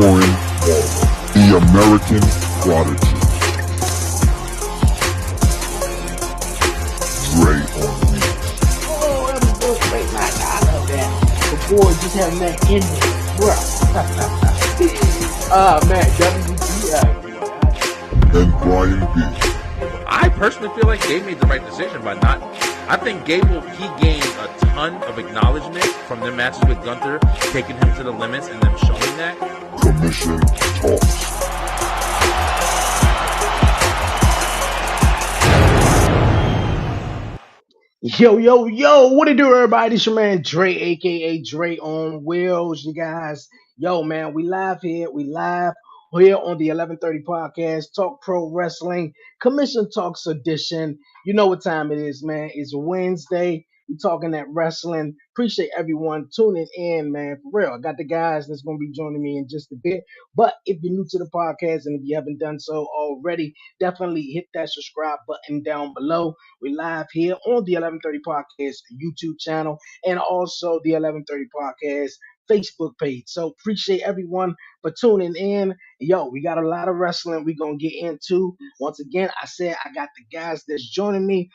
Warren, the American Prodigy. Dre on me. Oh, that was good. Great night. I love that. The boy just having that in there, bro. Man, WTF. And Brian B. I personally feel like Gabe made the right decision by not. I think he gained a ton of acknowledgement from their matches with Gunther, taking him to the limits and them showing that. Commission Talks. Yo, what it do, everybody? It's your man Dre, aka Dre on Wheels, you guys. Yo, man, we live here. We live here on the 11:30 podcast, Talk Pro Wrestling, Commission Talks edition. You know what time it is, man. It's Wednesday. We talking that wrestling. Appreciate everyone tuning in, man. For real. I got the guys that's gonna be joining me in just a bit. But if you're new to the podcast and if you haven't done so already, definitely hit that subscribe button down below. We live here on the 11:30 Podcast YouTube channel and also the 11:30 Podcast Facebook page. So appreciate everyone for tuning in. Yo, we got a lot of wrestling we're gonna get into. Once again, I said I got the guys that's joining me.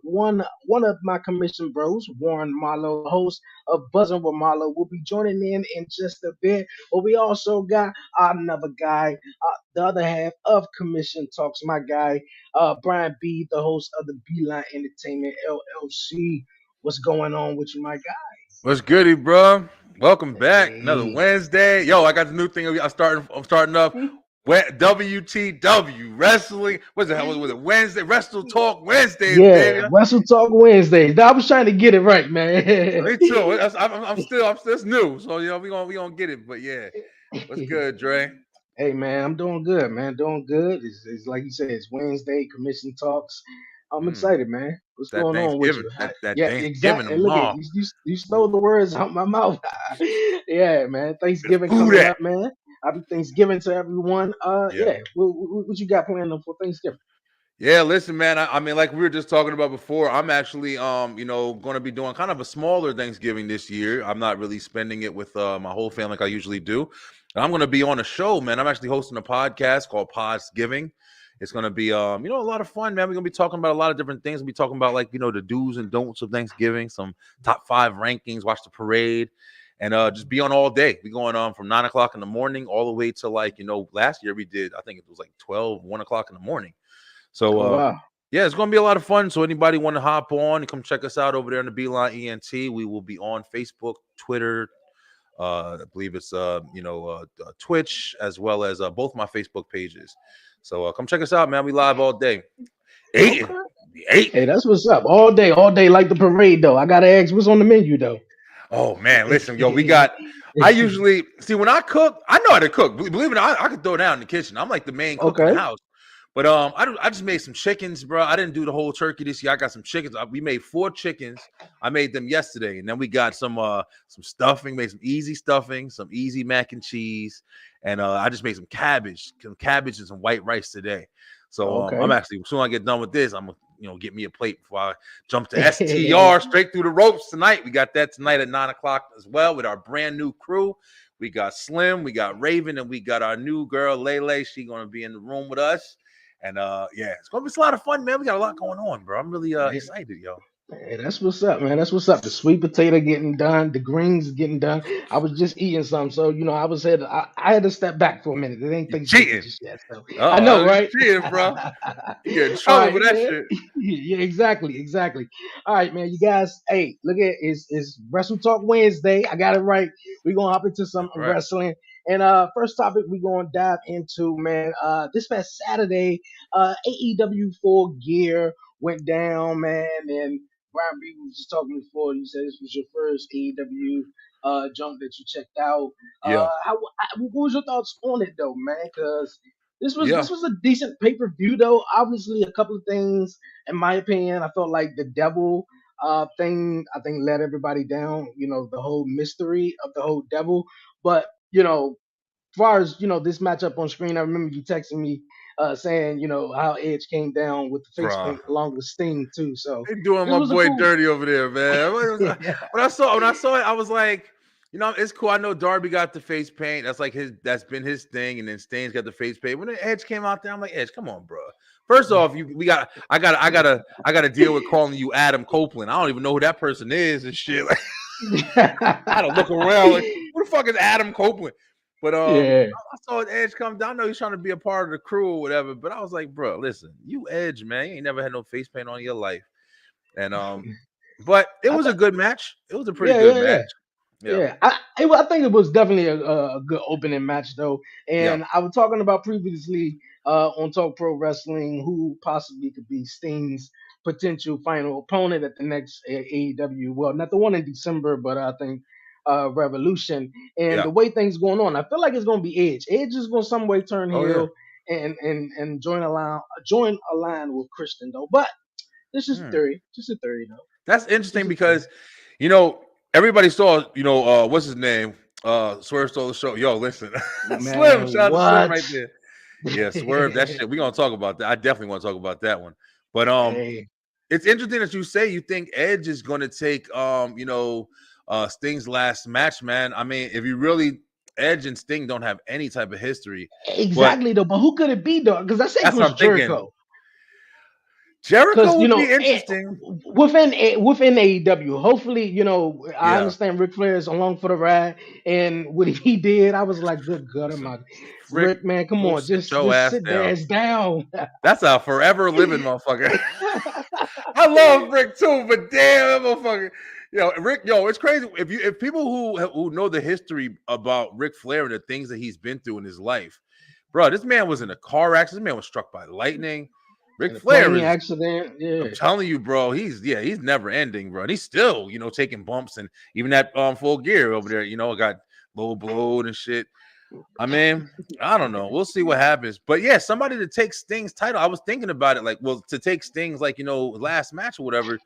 One of my commission bros, Warren Marlowe, host of Buzzing with Marlowe, will be joining in just a bit. But we also got another guy, the other half of Commission Talks, my guy, Brian B, the host of the Beeline Entertainment LLC. What's going on with you, my guy? What's goody, bro? Welcome back. Another Hey. Wednesday. Yo, I got the new thing. I'm starting up. WTW Wrestling. What's it? Was it Wednesday? Wrestle Talk Wednesdays, Yeah, baby. Wrestle Talk Wednesday. I was trying to get it right, man. Me too. I'm still it's new, so we gonna get it. But yeah, what's good, Dre? Hey, man, I'm doing good, man. Doing good. It's like you said, it's Wednesday, Commission Talks. I'm excited, man. What's That going on with Thanksgiving, you? that Yeah, Thanksgiving exactly. Look at tomorrow. you stole the words out my mouth. Yeah, man. Thanksgiving Who coming that? up, man. Happy Thanksgiving to everyone. Yeah. What you got planned for Thanksgiving? Yeah, listen, man. I mean, like we were just talking about before, I'm actually, going to be doing kind of a smaller Thanksgiving this year. I'm not really spending it with my whole family like I usually do. And I'm going to be on a show, man. I'm actually hosting a podcast called Podsgiving. It's going to be, a lot of fun, man. We're going to be talking about a lot of different things. We'll be talking about, like, the do's and don'ts of Thanksgiving, some top 5 rankings, watch the parade, and just be on all day. We're going from 9 o'clock in the morning all the way to, like, last year we did, I think it was like 1 o'clock in the morning. So, Wow. yeah, it's going to be a lot of fun. So anybody want to hop on and come check us out over there in the Beeline ENT. We will be on Facebook, Twitter, I believe it's, Twitch, as well as both my Facebook pages. So come check us out, man. We live all day. Eight. Hey, that's what's up. All day, like the parade, though. I got to ask, what's on the menu, though? Oh, man, listen, yo, I usually, see, when I cook, I know how to cook. Believe it or not, I could throw down in the kitchen. I'm like the main cook in the house. But I just made some chickens, bro. I didn't do the whole turkey this year. I got some chickens. We made 4 chickens. I made them yesterday, and then we got some stuffing. Made some easy stuffing, some easy mac and cheese, and I just made some cabbage and some white rice today. So I'm actually, as soon as I get done with this, I'm gonna get me a plate before I jump to STR straight through the ropes tonight. We got that tonight at 9 o'clock as well with our brand new crew. We got Slim, we got Raven, and we got our new girl Lele. She's gonna be in the room with us. And it's gonna be a lot of fun, man. We got a lot going on, bro. I'm really excited, yo. Hey, that's what's up, man. That's what's up. The sweet potato getting done, the greens getting done. I was just eating some, so I had to step back for a minute. It ain't Thanksgiving just yet, so I know, right? Cheating, bro. You get in trouble with that shit. Yeah, exactly. All right, man. You guys, hey, look at it's Wrestle Talk Wednesday. I got it right. We're gonna hop into some wrestling. And first topic we're gonna dive into, man. This past Saturday, AEW Full Gear went down, man, and Brian B was just talking before. You said this was your first AEW jump that you checked out. Yeah. What was your thoughts on it though, man? Because this was a decent pay-per-view though. Obviously, a couple of things, in my opinion, I felt like the devil thing, I think, let everybody down. The whole mystery of the whole devil. But as far as this matchup on screen, I remember you texting me saying how Edge came down with the face paint along with Sting too. So they doing my boy dirty over there, man. When I saw it, I was like, It's cool. I know Darby got the face paint. That's like that's been his thing. And then Stain's got the face paint. When the Edge came out there, I'm like, Edge, come on, bro. First off, I got to deal with calling you Adam Copeland. I don't even know who that person is and shit. Like, I had to look around like, who the fuck is Adam Copeland? But Yeah. I saw Edge come down. I know he's trying to be a part of the crew or whatever. But I was like, bro, listen, you Edge, man, you ain't never had no face paint on your life. And but it was a good match. It was a pretty Yeah, good yeah, match. yeah. Yeah. Yeah, I think it was definitely a good opening match though, Yeah. and I was talking about previously on Talk Pro Wrestling who possibly could be Sting's potential final opponent at the next AEW. Well, not the one in December, but I think Revolution. And Yeah. the way things going on, I feel like it's going to be Edge. Edge is going to some way turn Oh yeah. heel and join a line with Christian though. But this is theory, just a theory though. That's interesting Just a theory. because, you know, everybody saw, what's his name? Swerve stole the show. Yo, listen. Slim, Man, shout out to Slim what? right there. Yeah, Swerve, that shit. We're gonna talk about that. I definitely want to talk about that one. But Hey. it's interesting that you say you think Edge is gonna take Sting's last match, man. I mean, if you really Edge and Sting don't have any type of history, but Exactly though, but who could it be though? Because I say that's what Chris I'm thinking. Jericho. Jericho Because would be interesting. within AEW, hopefully I Yeah. understand Ric Flair is along for the ride, and what he did, I was like, good God, Listen, Rick, Rick, man, come go on, sit just your just ass sit their down. ass down. That's a forever living motherfucker. I love Rick too, but damn that motherfucker. Rick, it's crazy. If people who know the history about Ric Flair and the things that he's been through in his life, bro, this man was in a car accident. This man was struck by lightning. Ric In a Flair plane is, accident, I'm yeah. telling you, bro, he's never ending, bro. And he's still, taking bumps and even that full gear over there, got low blowed and shit. I mean, I don't know. We'll see what happens. But yeah, somebody to take Sting's title. I was thinking about it, like, well, to take Sting's, like, last match or whatever.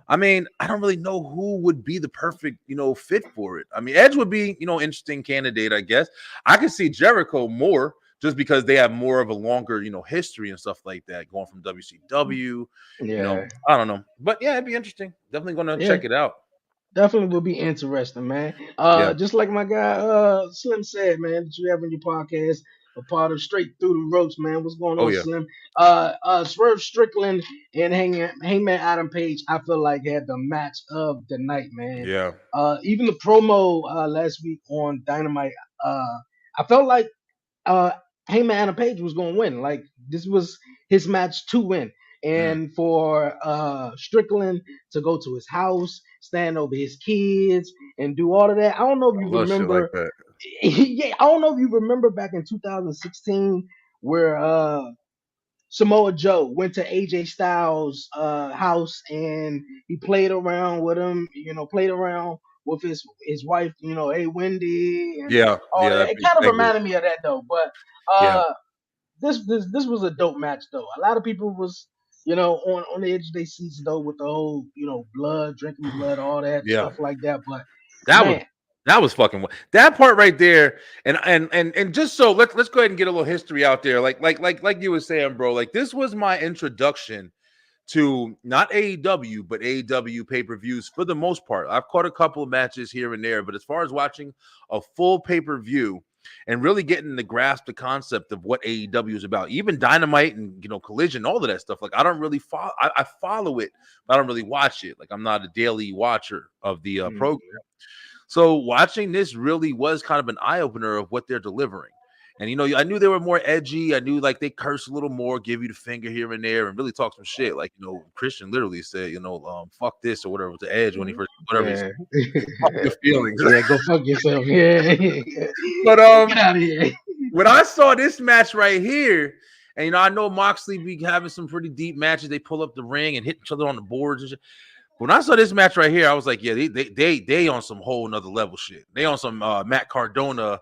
I mean, I don't really know who would be the perfect, fit for it. I mean, Edge would be, interesting candidate, I guess. I could see Jericho more just because they have more of a longer, history and stuff like that going from WCW. Yeah. I don't know. But yeah, it'd be interesting. Definitely going to Yeah. check it out. Definitely will be interesting, man. Yeah. Just like my guy Slim said, man, that you have on your podcast, a part of Straight Through the Ropes, man. What's going Oh, on, yeah. Slim? Swerve Strickland and Hangman Adam Page, I feel like had the match of the night, man. Yeah. Even the promo last week on Dynamite, I felt like uh Heyman Adam Page was gonna win. Like this was his match to win. And for Strickland to go to his house, stand over his kids, and do all of that. I don't know if I you love shit like remember. that. Yeah, I don't know if you remember back in 2016 where Samoa Joe went to AJ Styles' house and he played around with him. Played around with his wife. Hey Wendy and Yeah. all Yeah. that. That'd It be kind of big. reminded me of that though. But Yeah. this was a dope match though. A lot of people was on the edge of their seats though with the whole blood, drinking blood, all that Yeah. stuff like that. But That was man, fucking that part right there. And just so let's go ahead and get a little history out there. Like you were saying, bro. Like this was my introduction to not AEW but AEW pay-per-views for the most part. I've caught a couple of matches here and there, but as far as watching a full pay-per-view and really getting to grasp the concept of what AEW is about, even Dynamite and Collision, all of that stuff. Like I don't really follow. I follow it, but I don't really watch it. Like I'm not a daily watcher of the mm, program. So watching this really was kind of an eye-opener of what they're delivering. And, I knew they were more edgy. I knew, like, they curse a little more, give you the finger here and there, and really talk some shit. Like, Christian literally said, fuck this or whatever with the Edge when he first, whatever he said, yeah, fuck your feelings. yeah, go fuck yourself. Yeah, But get out of here. when I saw this match right here, and, I know Moxley be having some pretty deep matches. They pull up the ring and hit each other on the boards and shit. When I saw this match right here, I was like, yeah, they on some whole nother level shit. They on some Matt Cardona,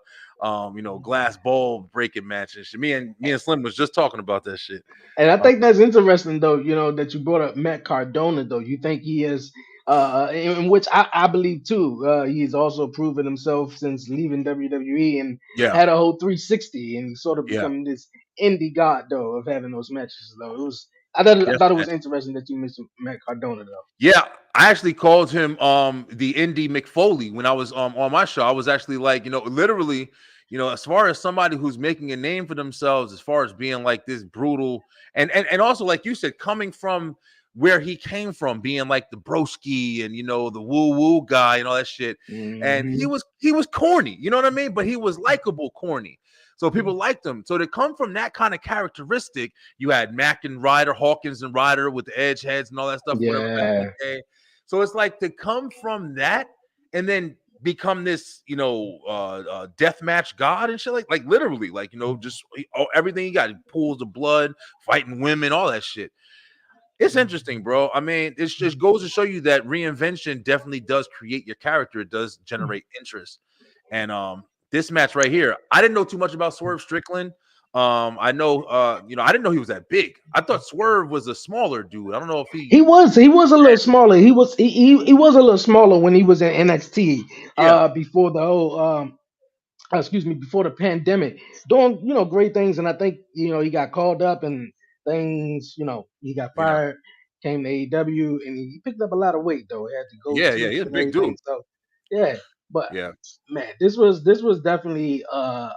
glass ball breaking matches. Me and Slim was just talking about that shit. And I think that's interesting, though. That you brought up Matt Cardona, though. You think he is, in which I believe too. He's also proven himself since leaving WWE and Yeah, had a whole 360, and he sort of yeah, become this indie god, though, of having those matches. Though it was I thought it was interesting that you mentioned Matt Cardona though. Yeah, I actually called him the Indie McFoley when I was on my show. I was actually like, literally, as far as somebody who's making a name for themselves, as far as being like this brutal and also like you said, coming from where he came from, being like the broski and the woo woo guy and all that shit. And Mm-hmm. he was corny, you know what I mean? But he was likable corny. So people liked him. So to come from that kind of characteristic, you had Mack and Ryder, Hawkins and Ryder with the edge heads and all that stuff, whatever back in Yeah. the day. So it's like to come from that and then become this, death match god and shit, like literally, like just everything you got. He pools of blood, fighting women, all that shit. It's interesting, bro. I mean, it just goes to show you that reinvention definitely does create your character. It does generate interest. And this match right here, I didn't know too much about Swerve Strickland. I know, I didn't know he was that big. I thought Swerve was a smaller dude. I don't know if He was a little smaller. He was a little smaller when he was in NXT yeah, before the whole excuse me, before the pandemic, doing great things. And I think he got called up and things. He got yeah, fired, came to AEW, and he picked up a lot of weight though. He had to go yeah. He's teach a and big everything. dude. So yeah, but Yeah, man, this was definitely a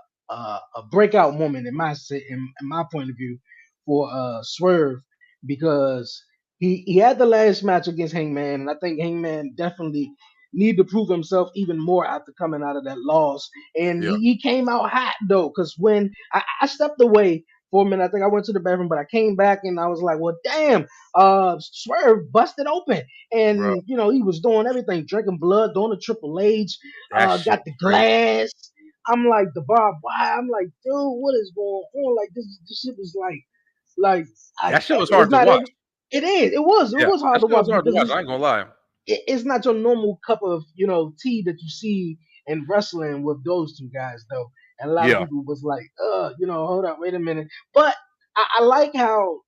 breakout moment in my point of view for Swerve because he had the last match against Hangman, and I think Hangman definitely need to prove himself even more after coming out of that loss. And yeah. he came out hot though, because when I stepped away for a minute, I think I went to the bathroom, but I came back and I was like, well, damn, Swerve busted open. Bro, And he was doing everything, drinking blood, doing the Triple H, that shit got the was crazy. glass. I'm like the barbed wire. I'm like, dude, what is going on? Like this shit was like That shit was hard it's to not watch. every. It is. It Yeah, was hard that to shit was watch hard to because watch. I ain't gonna lie. it's not your normal cup of tea that you see in wrestling with those two guys though. And a lot of Yeah, people was like, hold up, wait a minute. But I like how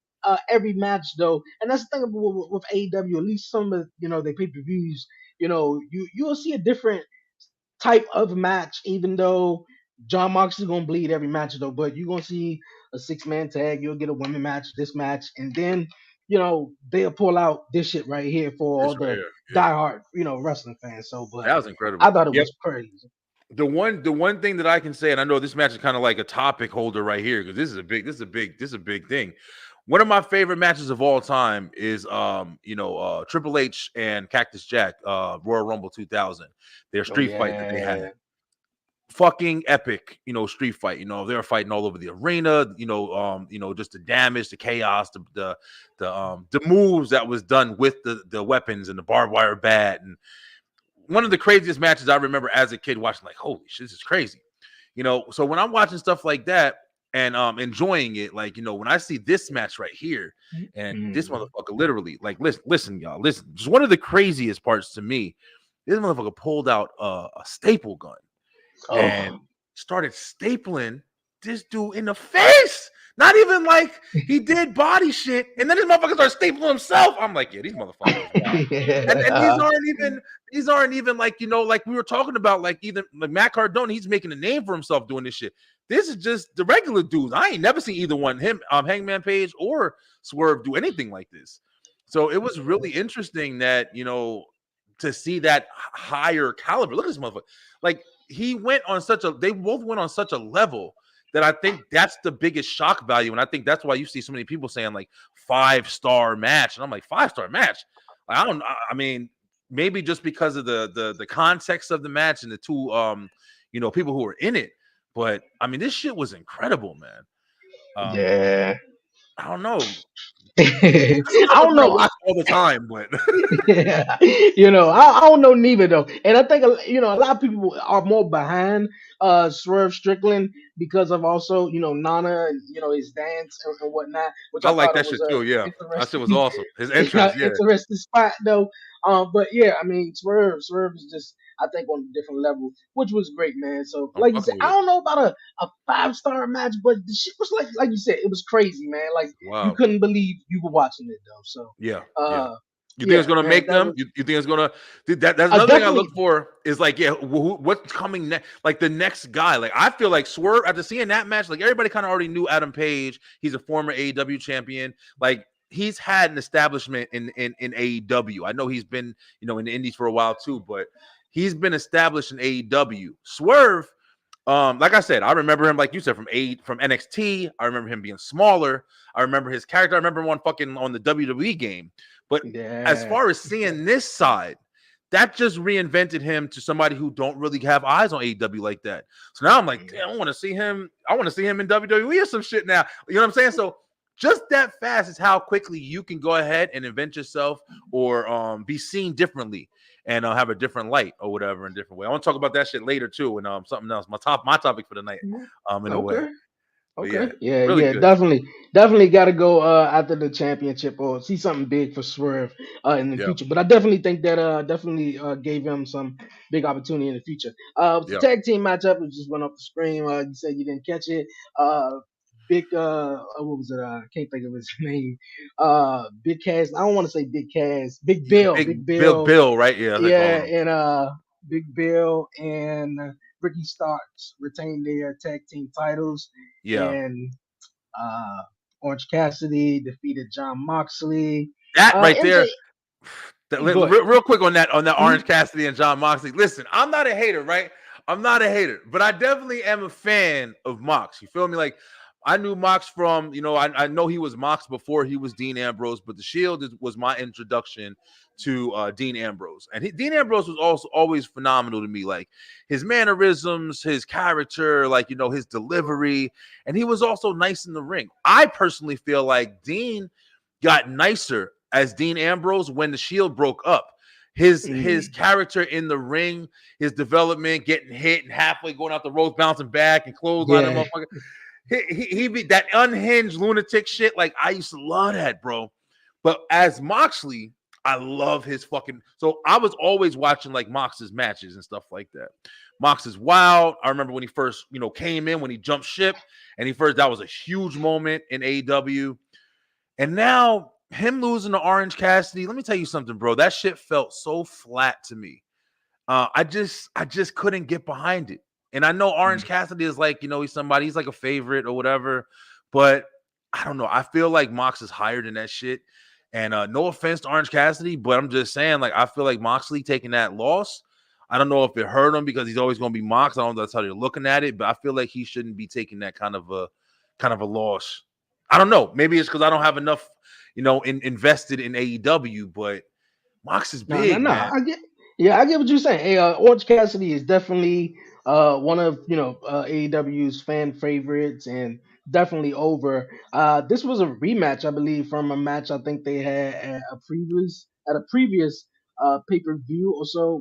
every match though, and that's the thing with AEW. At least some of they pay per views. You'll see a different type of match, even though John Moxley's gonna bleed every match though, but you're gonna see a 6-man tag, you'll get a women match, this match, and then they'll pull out this shit right here for this all right the here. Yeah, diehard, wrestling fans. So but that was incredible. I thought it Yeah, was crazy. the one thing that I can say, and I know this match is kind of like a topic holder right here because this is a big thing. One of my favorite matches of all time is Triple H and Cactus Jack, Royal Rumble 2000. Their Oh street fight that they had. yeah. Fucking epic, street fight. They were fighting all over the arena, just the damage, the chaos, the moves that was done with the weapons and the barbed wire bat. And one of the craziest matches I remember as a kid watching, like, holy shit, this is crazy. So when I'm watching stuff like that and enjoying it, like, when I see this match right here, and this Mhm. motherfucker literally, like, listen, y'all, listen. Just one of the craziest parts to me, this motherfucker pulled out a staple gun and Oh. started stapling this dude in the face. Not even like he did body shit, and then this motherfucker started stapling himself. I'm like, yeah, these motherfuckers wild. And these aren't even like like we were talking about, like either like Matt Cardona, he's making a name for himself doing this shit. This is just the regular dudes. I ain't never seen either one, him, Hangman Page or Swerve, do anything like this. So it was really interesting that to see that higher caliber. Look at this motherfucker. Like they both went on such a level that I think that's the biggest shock value. And I think that's why you see so many people saying like 5-star match. And I'm like, 5-star match. I mean, maybe just because of the context of the match and the two people who were in it. But I mean, this shit was incredible, man. Yeah. I don't know. I This is something don't I'm gonna know. watch all the time, but Yeah, I don't know neither though, and I think a lot of people are more behind Swerve Strickland because of also Nana and his dance and whatnot, which I I like thought it that was shit a too. Yeah, that shit was interesting awesome. His entrance, yeah. interesting spot though. But yeah, I mean Swerve is just I think on a different level, which was great, man. So I'm like you said, fucking I with it. don't know about a 5-star match, but the shit was like you said, it was crazy, man. Like you Wow. couldn't believe you were watching it though. So Yeah, yeah. uh You think it's yeah, gonna man, make that them? was You think it's gonna? That's another thing I look definitely. for is like, yeah, what's coming next? Like the next guy. Like I feel like Swerve after seeing that match, like everybody kind of already knew Adam Page. He's a former AEW champion. Like he's had an establishment in AEW. I know he's been, in the indies for a while too, but he's been established in AEW. Swerve, like I said, I remember him, like you said, from NXT. I remember him being smaller. I remember his character. I remember him on the WWE game. But as Yeah. far as seeing this side, that just reinvented him to somebody who don't really have eyes on AEW like that. So now I'm like, damn, I want to see him. I want to see him in WWE or some shit now. You know what I'm saying? So just that fast is how quickly you can go ahead and invent yourself or be seen differently and have a different light or whatever in a different way. I want to talk about that shit later too, and something else. My topic for the night, in a way. Okay. But Okay. yeah, Yeah, really yeah, good. definitely got to go after the championship or see something big for Swerve in the Yeah, future. But I definitely think that definitely gave him some big opportunity in the future. The yeah. tag team matchup, it just went off the screen. You said you didn't catch it. Big what was it? I can't think of his name. Big Cass. I don't want to say Big Cass. Big Yeah, Bill. big Big Bill, Bill. Bill, right? Yeah, they call Yeah, him. and Big Bill and Ricky Starks retained their tag team titles, Yeah, and uh, Orange Cassidy defeated John Moxley. that right MJ, there. go ahead. Real quick on that Mhm. Orange Cassidy and John Moxley. Listen, I'm not a hater, right? I'm not a hater, but I definitely am a fan of Mox. You feel me? Like I knew Mox from, I know he was Mox before he was Dean Ambrose, but the Shield was my introduction to Dean Ambrose, and Dean Ambrose was also always phenomenal to me. Like his mannerisms, his character, like his delivery, and he was also nice in the ring. I personally feel like Dean got nicer as Dean Ambrose when the Shield broke up. His Mm, character in the ring, his development, getting hit and halfway going out the ropes, bouncing back and clotheslining yeah. motherfucker. He be that unhinged lunatic shit. Like I used to love that, bro. But as Moxley, I love his fucking. So I was always watching like Mox's matches and stuff like that. Mox is wild. I remember when he first, came in when he jumped ship, and that was a huge moment in AEW. And now him losing to Orange Cassidy, let me tell you something, bro. That shit felt so flat to me. I just couldn't get behind it. And I know Orange Mm. Cassidy is like, he's like a favorite or whatever, but I don't know. I feel like Mox is higher than that shit. And no offense to Orange Cassidy, but I'm just saying, like, I feel like Moxley taking that loss. I don't know if it hurt him because he's always going to be Mox. I don't know if that's how they're looking at it, but I feel like he shouldn't be taking that kind of a loss. I don't know. Maybe it's because I don't have enough, invested in AEW, but Mox is No, no, big, no. man. I get what you're saying. Hey, Orange Cassidy is definitely one of AEW's fan favorites and definitely over. This was a rematch, I believe, from a match I think they had at a previous pay per view or so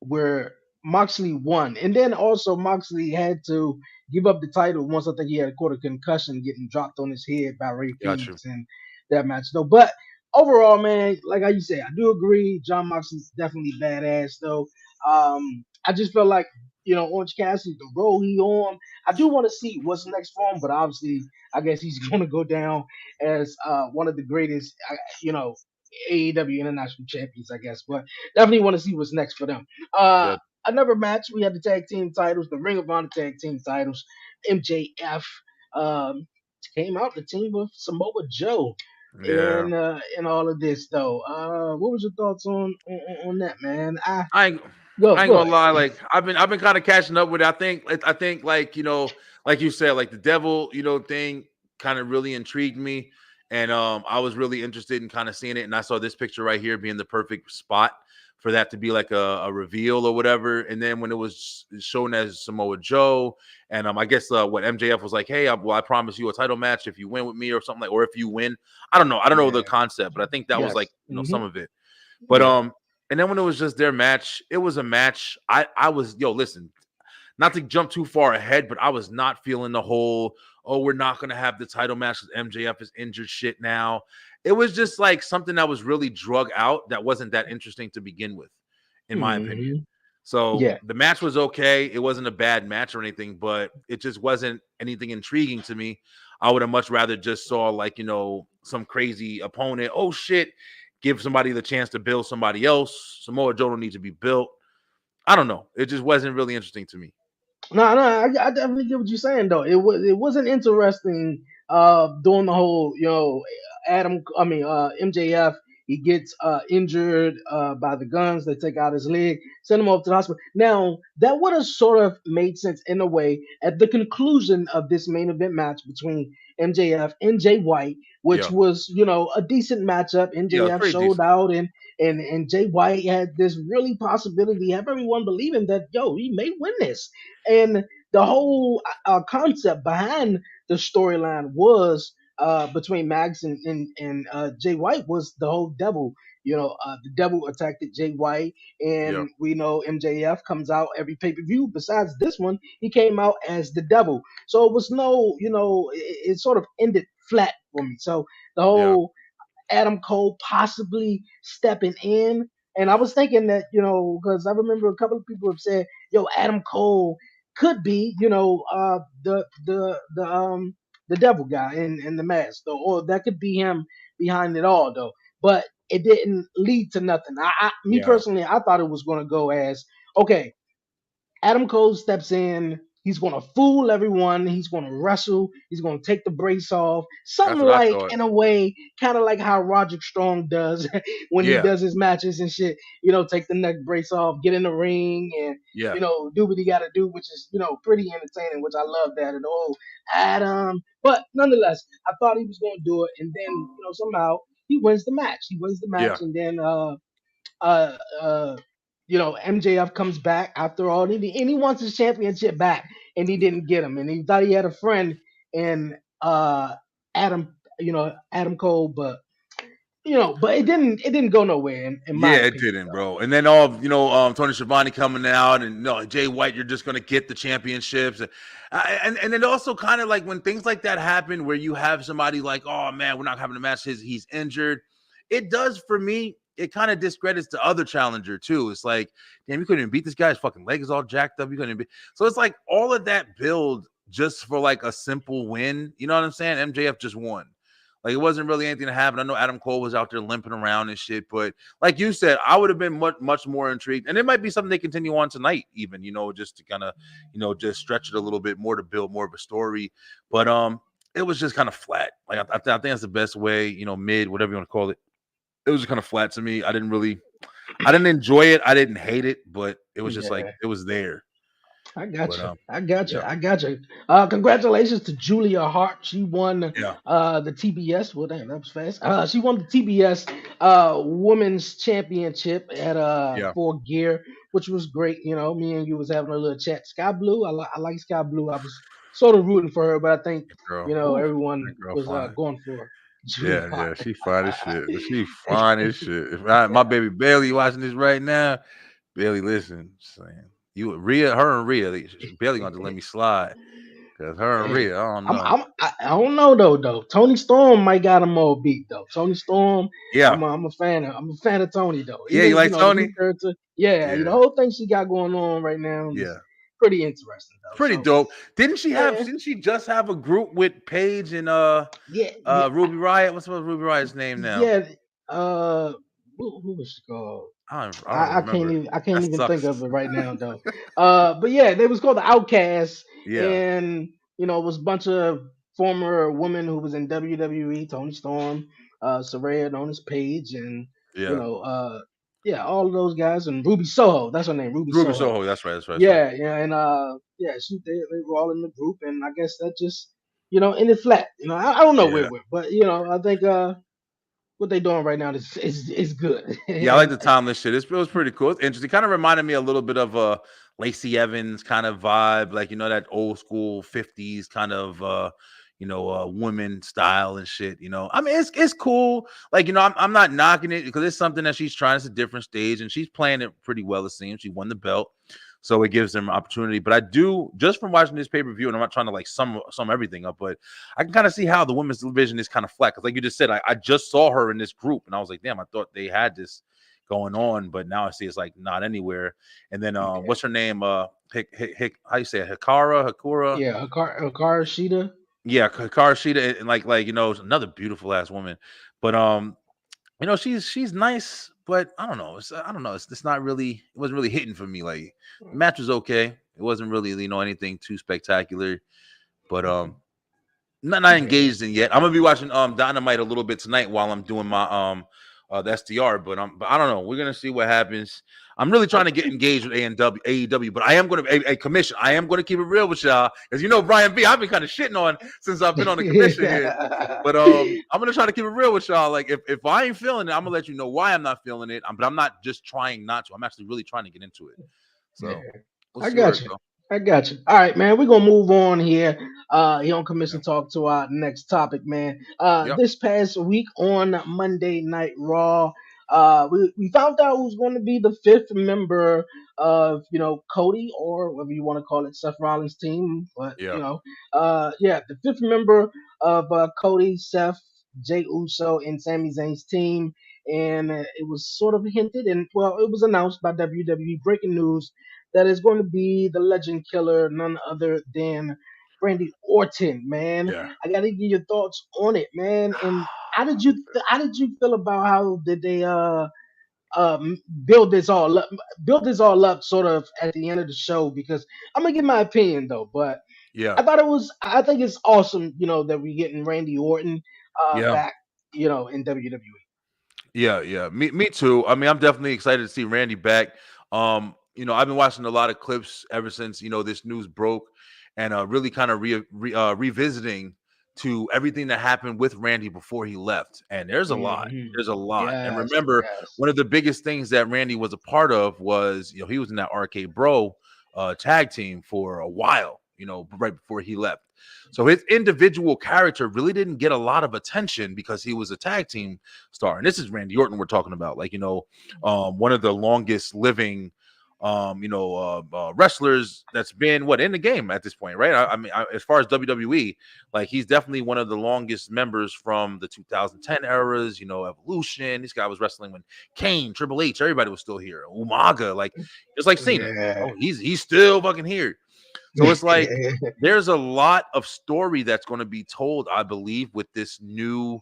where Moxley won, and then also Moxley had to give up the title once I think he had caught a concussion, getting dropped on his head by Ray Got you. Phoenix in that match. Though, but overall, man, like how you say, I do agree. John Moxley's definitely badass, though. I just feel like Orange Cassidy, the role he on, I do want to see what's next for him, but obviously, I guess he's going to go down as one of the greatest, you know. AEW International Champions, I guess, but definitely want to see what's next for them. Uh, Yeah. Another match, we had the tag team titles, the Ring of Honor tag team titles. MJF um, came out the team with Samoa Joe, Yeah. and all of this though. What was your thoughts on that, man? I ain't I ain't Go gonna lie. ahead. Like I've been kind of catching up with it. I think like like you said, like the devil thing kind of really intrigued me, and I was really interested in kind of seeing it. And I saw this picture right here being the perfect spot for that to be like a reveal or whatever. And then when it was shown as Samoa Joe, and I guess what MJF was like, hey, I promise you a title match if you win with me or something like, or if you win. I don't know the Yeah. concept, but I think that was like Yes. some of it. But Yeah. and then when it was just their match, it was a match. I was listen, not to jump too far ahead, but I was not feeling the whole we're not gonna have the title match because MJF is injured shit now. It was just like something that was really drug out that wasn't that interesting to begin with, in my opinion. Hmm. So Yeah. the match was okay. It wasn't a bad match or anything, but it just wasn't anything intriguing to me. I would have much rather just saw like, some crazy opponent. Oh shit, give somebody the chance to build somebody else. Samoa Joe don't need to be built. I don't know. It just wasn't really interesting to me. No, I definitely get what you're saying though. It wasn't interesting doing the whole, MJF, he gets injured by the guns, they take out his leg, send him off to the hospital. Now that would have sort of made sense in a way at the conclusion of this main event match between MJF and Jay White, which Yeah, was, a decent matchup. yeah, it's MJF pretty showed decent. out, and Jay White had this really possibility, have everyone believing that he may win this. And the whole concept behind the storyline was between Max and Jay White was the whole devil. The devil attacked Jay White, Yeah, and we know MJF comes out every pay per view. Besides this one, he came out as the devil, so it was no, it sort of ended flat for me. So the yeah, whole Adam Cole possibly stepping in. And I was thinking that, because I remember a couple of people have said, Adam Cole could be, the devil guy in the mask, though, or that could be him behind it all, though. But it didn't lead to nothing. Me yeah, personally, I thought it was going to go as okay. Adam Cole steps in. He's going to fool everyone. He's going to wrestle. He's going to take the brace off. that's Something what I like, thought. in a way, kind of like how Roderick Strong does when he Yeah, does his matches and shit. Take the neck brace off, get in the ring, and, yeah, do what he got to do, which is, pretty entertaining, which I love that. And, Adam. But nonetheless, I thought he was going to do it. And then, somehow he wins the match. He wins the match. yeah. And then, uh, uh, MJF comes back after all, and he wants his championship back, and he didn't get him, and he thought he had a friend in Adam Cole, but it didn't go nowhere in my Yeah, it opinion, didn't, though. bro. And then all Tony Schiavone coming out, and no Jay White, you're just gonna get the championships, and then also kind of like when things like that happen, where you have somebody like, oh man, we're not having a match, he's injured. It does for me. It kind of discredits the other challenger too. It's like, damn, you couldn't even beat this guy. His fucking leg is all jacked up. You couldn't even be. So it's like all of that build just for like a simple win. You know what I'm saying? MJF just won. Like it wasn't really anything to happen. I know Adam Cole was out there limping around and shit, but like you said, I would have been much more intrigued. And it might be something they continue on tonight, even, just to kind of, just stretch it a little bit more to build more of a story. But it was just kind of flat. Like I think that's the best way, mid, whatever you want to call it. It was just kind of flat to me. I didn't enjoy it. I didn't hate it, but it was just like Yeah. it was there. I got But you. I got you. yeah, I got you. Congratulations to Julia Hart. She won yeah, the TBS. Well, damn, that was fast. She won the TBS Women's Championship at yeah, for gear, which was great. Me and you was having a little chat. Sky Blue. I like Sky Blue. I was sort of rooting for her, but I think girl. Ooh, that everyone girl was fine. going for Julia Yeah, Hart. yeah, she fine as shit. She fine as shit. My baby Bailey watching this right now, Bailey, listen, saying her and Rhea, Bailey gonna have to let me slide because her and Hey, Rhea, I don't know. I don't know though. Tony Storm might got him all beat though. Tony Storm, Yeah, I'm a fan of Tony though. yeah, you Even like the new Tony? character, yeah, the Yeah, whole thing she got going on right now is yeah, pretty interesting though. pretty So dope. yeah, Didn't she just have a group with Paige and yeah, yeah, Ruby Riot? What's Ruby Riot's name now? yeah. Uh, who was she called? I don't remember. I can't That even think sucks. of it right now though. But yeah, they was called the Outcasts, Yeah, and it was a bunch of former women who was in WWE. Tony Storm, Saraya known as Paige, and you yeah. know, yeah, all of those guys, and Ruby Soho. That's her name, Ruby Ruby Soho. Soho. That's right. That's right. That's right. Yeah, yeah, and yeah, they were all in the group, and I guess that just ended flat. I don't know where Yeah. it went, but I think what they doing right now is good. Yeah, I like and the timeless shit. It was pretty cool. It's interesting. Kind of reminded me a little bit of a Lacey Evans kind of vibe, like that old school 50s kind of woman style and shit. I mean it's cool. Like, I'm not knocking it because it's something that she's trying. It's a different stage and she's playing it pretty well, it seems. She won the belt. So it gives them opportunity. But I do, just from watching this pay-per-view, and I'm not trying to like sum everything up, but I can kind of see how the women's division is kind of flat. Because like you just said, I just saw her in this group and I was like, damn, I thought they had this going on, but now I see it's like not anywhere. And then yeah, what's her name? How you say it? Hakura? yeah, Hikaru Shida. Yeah, Hikaru Shida, and like another beautiful ass woman. But she's nice, but I don't know. I don't know. It's not really. It wasn't really hitting for me. Like the match was okay. It wasn't really anything too spectacular, but not Yeah. engaged in yet. I'm gonna be watching Dynamite a little bit tonight while I'm doing my the SDR, but I don't know. We're gonna see what happens. I'm really trying to get engaged with AEW, but I am gonna a commission. I am gonna keep it real with y'all, because Brian B. I've been kind of shitting on since I've been on the commission here. But I'm gonna try to keep it real with y'all. Like if I ain't feeling it, I'm gonna let you know why I'm not feeling it. But I'm not just trying not to. I'm actually really trying to get into it. Yeah. So we'll I see where got it you. goes. I got you. All right, man. We're gonna move on here. Here on Commission Talk to our next topic, man. Yep. This past week on Monday Night Raw, we found out who's going to be the fifth member of Cody, or whatever you want to call it, Seth Rollins' team. But Yeah. yeah, the fifth member of Cody, Seth, Jay Uso, and Sami Zayn's team. And it was sort of hinted, and well, it was announced by WWE. Breaking news that is going to be the legend killer, none other than Randy Orton. Man, Yeah. I got to get your thoughts on it, man. And how did you feel about how did they um build this all up, sort of at the end of the show? Because I'm gonna give my opinion though, but Yeah. I think it's awesome, that we're getting Randy Orton Yeah. back, in WWE. Yeah, yeah. Me too. I mean, I'm definitely excited to see Randy back. I've been watching a lot of clips ever since, this news broke, and really kind of revisiting to everything that happened with Randy before he left. And there's a lot. Hmm. There's a lot. And Yes, remember, yes. one of the biggest things that Randy was a part of was, he was in that RK Bro tag team for a while, right before he left. So his individual character really didn't get a lot of attention because he was a tag team star. And this is Randy Orton we're talking about, like, one of the longest living wrestlers that's been in the game at this point, right? As far as WWE, like, he's definitely one of the longest members from the 2010 eras, Evolution. This guy was wrestling when Kane, Triple H, everybody was still here. Umaga, like, just like Cena. Yeah. He's still fucking here. So it's like there's a lot of story that's going to be told, I believe, with this new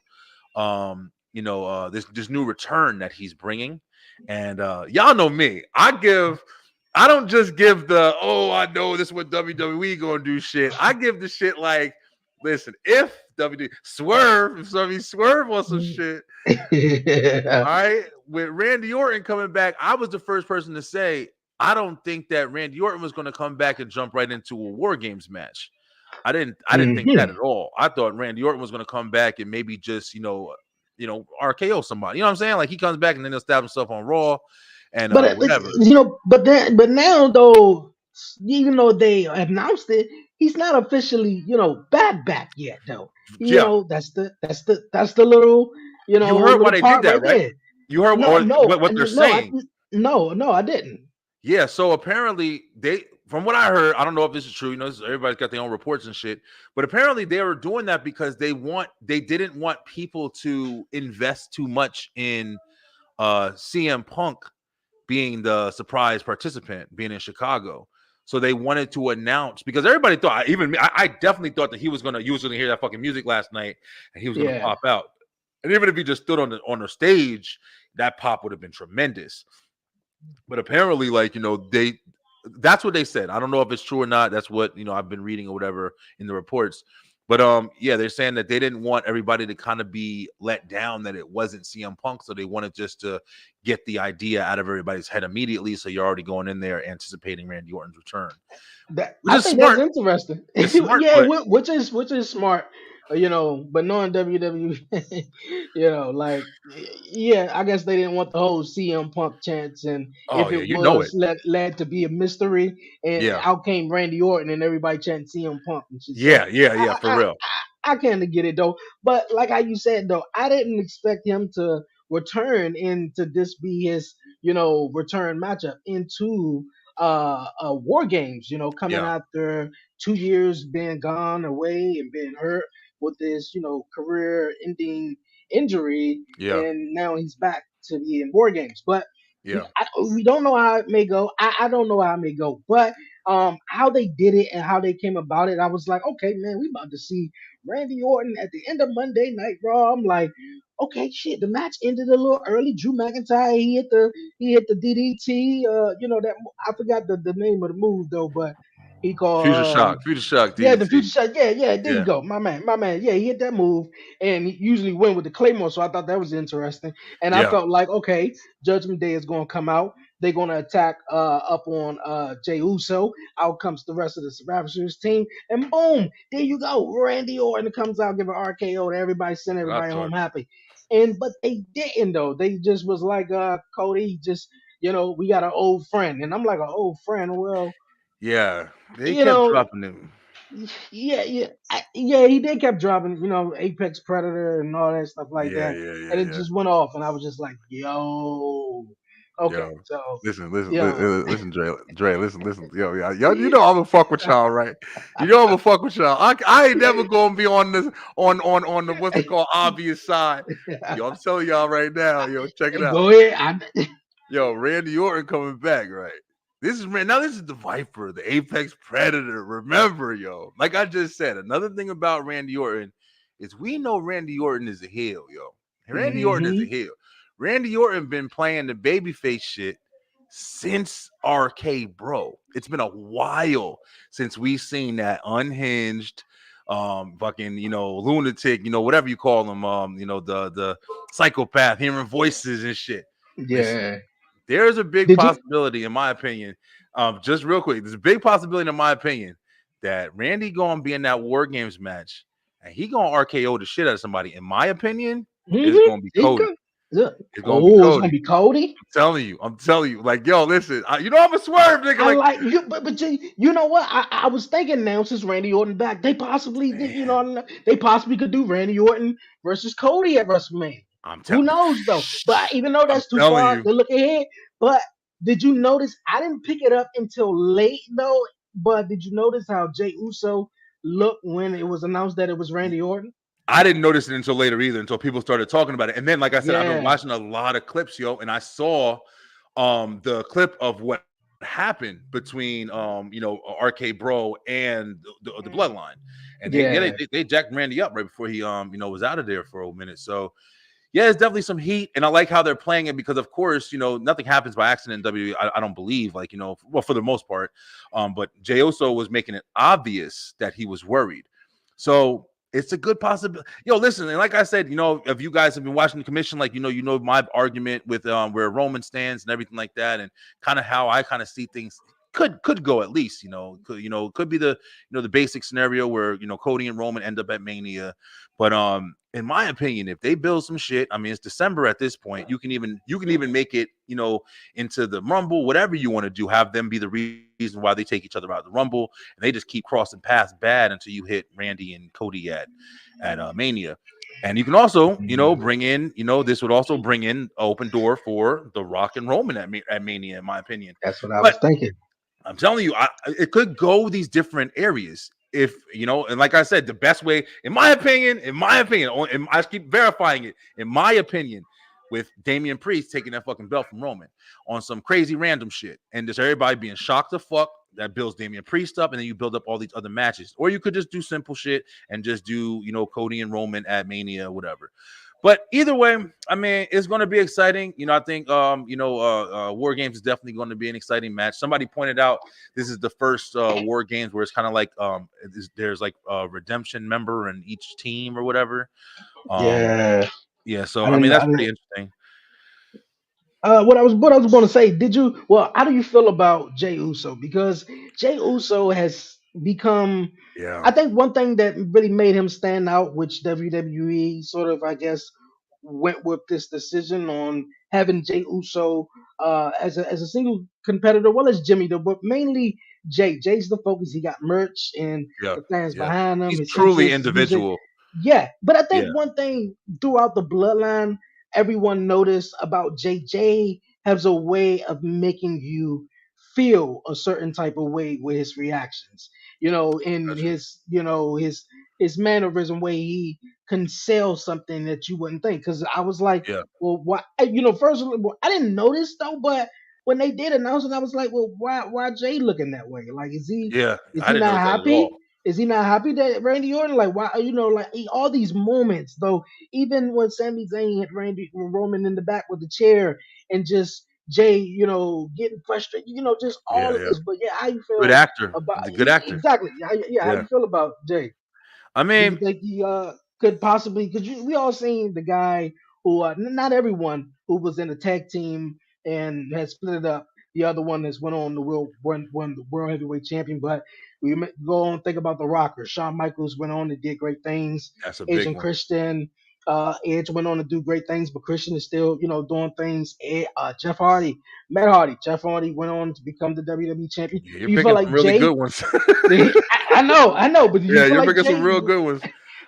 this new return that he's bringing. And y'all know me. I don't just give the, I know this is what WWE gonna do shit. I give the shit like, listen, if WWE Swerve, if somebody Swerve wants some shit, all right, with Randy Orton coming back, I was the first person to say I don't think that Randy Orton was gonna come back and jump right into a War Games match. I didn't think that Mhm. at all. I thought Randy Orton was going to come back and maybe just RKO somebody. You know what I'm saying? Like, he comes back and then he'll stab himself on Raw and But whatever. but now though, even though they announced it, he's not officially back yet though. Yeah, That's the little you heard why little they did part that, right right? there. You heard No, no, what they're no, saying. no, I didn't. Yeah, so apparently from what I heard, I don't know if this is true. Everybody's got their own reports and shit, but apparently they were doing that because they didn't want people to invest too much in CM Punk being the surprise participant, being in Chicago. So they wanted to announce, because everybody thought, even me, I definitely thought that you was gonna hear that fucking music last night and he was gonna Yeah. pop out. And even if he just stood on the stage, that pop would have been tremendous. But apparently, like, that's what they said. I don't know if it's true or not. That's what I've been reading or whatever in the reports. But yeah, they're saying that they didn't want everybody to kind of be let down that it wasn't CM Punk, so they wanted just to get the idea out of everybody's head immediately. So you're already going in there anticipating Randy Orton's return, That which I is think that's smart. interesting. It's smart, Yeah, but which is smart. But knowing WWE, like, yeah, I guess they didn't want the whole CM Punk chance, and oh if yeah, it you know it. was led to be a mystery, and Yeah, out came Randy Orton, and everybody chanting CM Punk and shit. So yeah, yeah, I yeah, for I real. I kind of get it though. But like how you said though, I didn't expect him to return and to this be his return matchup into war games, coming Yeah, after 2 years being gone away and being hurt with this, career ending injury. yeah, And now he's back to be in war games. But yeah, we don't know how it may go. I don't know how it may go. But how they did it and how they came about it, I was like, okay, man, we about to see Randy Orton at the end of Monday Night Raw. I'm like, okay, shit, the match ended a little early. Drew McIntyre, he hit the DDT. I forgot the name of the move though, but he Future called Shock, Future Shock, yeah, the DDT. future shot. Yeah, yeah. There you Yeah, go, my man. Yeah, he hit that move, and he usually win with the claymore. So I thought that was interesting, and I yeah. felt like okay, Judgment Day is going to come out. They're going to attack up on Jey Uso. Out comes the rest of the Survivor Series team, and boom, there you go. Randy Orton comes out, give an RKO to everybody, send What I everybody home thought. happy. And but they didn't though. They just was like Cody, just we got an old friend, and I'm like an old friend. Well, Yeah, they you kept know, dropping them. yeah, he did kept dropping, Apex Predator and all that stuff like Yeah, that, yeah, yeah, and it yeah. just went off, and I was just like, yo, okay, Yo, so, yo, listen, Dre, listen, yo, you know I'm gonna fuck with y'all, right? You know I'm gonna fuck with y'all. I ain't never gonna be on this on the what's it called obvious side. Yo, I'm telling y'all right now, yo, check it out. go ahead. Yo, Randy Orton coming back, right? This is the Viper, the Apex Predator. Remember, yo, like I just said, another thing about Randy Orton is we know Randy Orton is a heel, yo. Randy Orton is a Hmm. heel. Randy Orton been playing the babyface shit since RK Bro. It's been a while since we've seen that unhinged, fucking, lunatic, whatever you call them, the psychopath, hearing voices and shit. Listen, Yeah. there's a big Did you? possibility, in my opinion. Just real quick, there's a big possibility, in my opinion, that Randy gonna be in that War Games match and he gonna RKO the shit out of somebody. In my opinion, it's Hmm. gonna be Cody. Look. It's gonna be Oh, it's gonna Cody. be Cody. I'm telling you. Like, yo, listen, I'm a swerve, nigga. I Like, like you, but you know what? I was thinking now since Randy Orton back, they possibly did. man, They possibly could do Randy Orton versus Cody at WrestleMania. I'm Who telling, knows though? But even though I'm that's too telling far you, to look ahead, but did you notice? I didn't pick it up until late though. But did you notice how Jey Uso looked when it was announced that it was Randy Orton? I didn't notice it until later either, until people started talking about it. And then, like I said, I've been Yeah. watching a lot of clips, yo, and I saw the clip of what happened between RK Bro and the bloodline. And Yeah. they jacked Randy up right before he was out of there for a minute. So yeah, it's definitely some heat, and I like how they're playing it because, of course, nothing happens by accident in WWE. I don't believe, like, well, for the most part. But Jey Uso was making it obvious that he was worried, so it's a good possibility. Yo, listen, and like I said, if you guys have been watching the commission, like, my argument with where Roman stands and everything like that, and kind of how I kind of see things could go at least, could be the basic scenario where Cody and Roman end up at Mania. But in my opinion, if they build some shit, I mean, it's December at this point. You can even make it, into the Rumble, whatever you want to do. Have them be the reason why they take each other out of the Rumble, and they just keep crossing paths bad until you hit Randy and Cody at Mania. And you can also, bring in, this would also bring in open door for the Rock and Roman at Mania, in my opinion. That's what I was But thinking. I'm telling you, it could go these different areas. If and like I said, the best way, and I keep verifying it, in my opinion, with Damian Priest taking that fucking belt from Roman on some crazy random shit, and just everybody being shocked the fuck, that builds Damian Priest up, and then you build up all these other matches, or you could just do simple shit and just do Cody and Roman at Mania, whatever. But either way, I mean, it's going to be exciting. I think War Games is definitely going to be an exciting match. Somebody pointed out this is the first War Games where it's kind of like there's like a redemption member in each team or whatever. Um, Yeah. yeah, so I I mean didn't. I that's didn't. pretty interesting. What I was going to say, did you? Well, how do you feel about Jey Uso? Because Jey Uso has become, Yeah, I think, one thing that really made him stand out, which WWE sort of, I guess, went with this decision on having Jey Uso as a single competitor, well as Jimmy, though, but mainly Jay. Jay's the focus. He got merch and yeah, the fans yeah. behind him. He's His truly entrance, his music. individual. Yeah, but I Yeah, think one thing throughout the bloodline everyone noticed about JJ has a way of making you feel a certain type of way with his reactions. In gotcha. his mannerism way he can sell something that you wouldn't think. Because I was like, Yeah, well, why? First of all, well, I didn't notice though, but when they did announce it, I was like, well, why Jay looking that way? Like, is he yeah. is I he didn't not notice that at all. happy? Is he not happy that Randy Orton, like, why, like, all these moments though, even when Sami Zayn hit Randy Roman in the back with the chair, and just Jay, getting frustrated, just all Yeah, of yeah. this. But yeah, how you Good feel actor. about, He's a good actor. exactly? Yeah, how Yeah. you feel about Jay? I Do you mean, think he could possibly? Because we all seen the guy who, not everyone who was in a tag team and has split it up. The other one that's went on the won the world heavyweight champion. But go on, think about the Rockers. Shawn Michaels went on and did great things. that's a Edge big and one. Christian, Edge went on to do great things, but Christian is still doing things. Jeff Hardy, Matt Hardy, Jeff Hardy went on to become the WWE champion. Yeah, you're Do you feel picking like some really good Jay? ones. I know, but do you Yeah, feel you're like picking some Jay? real good ones.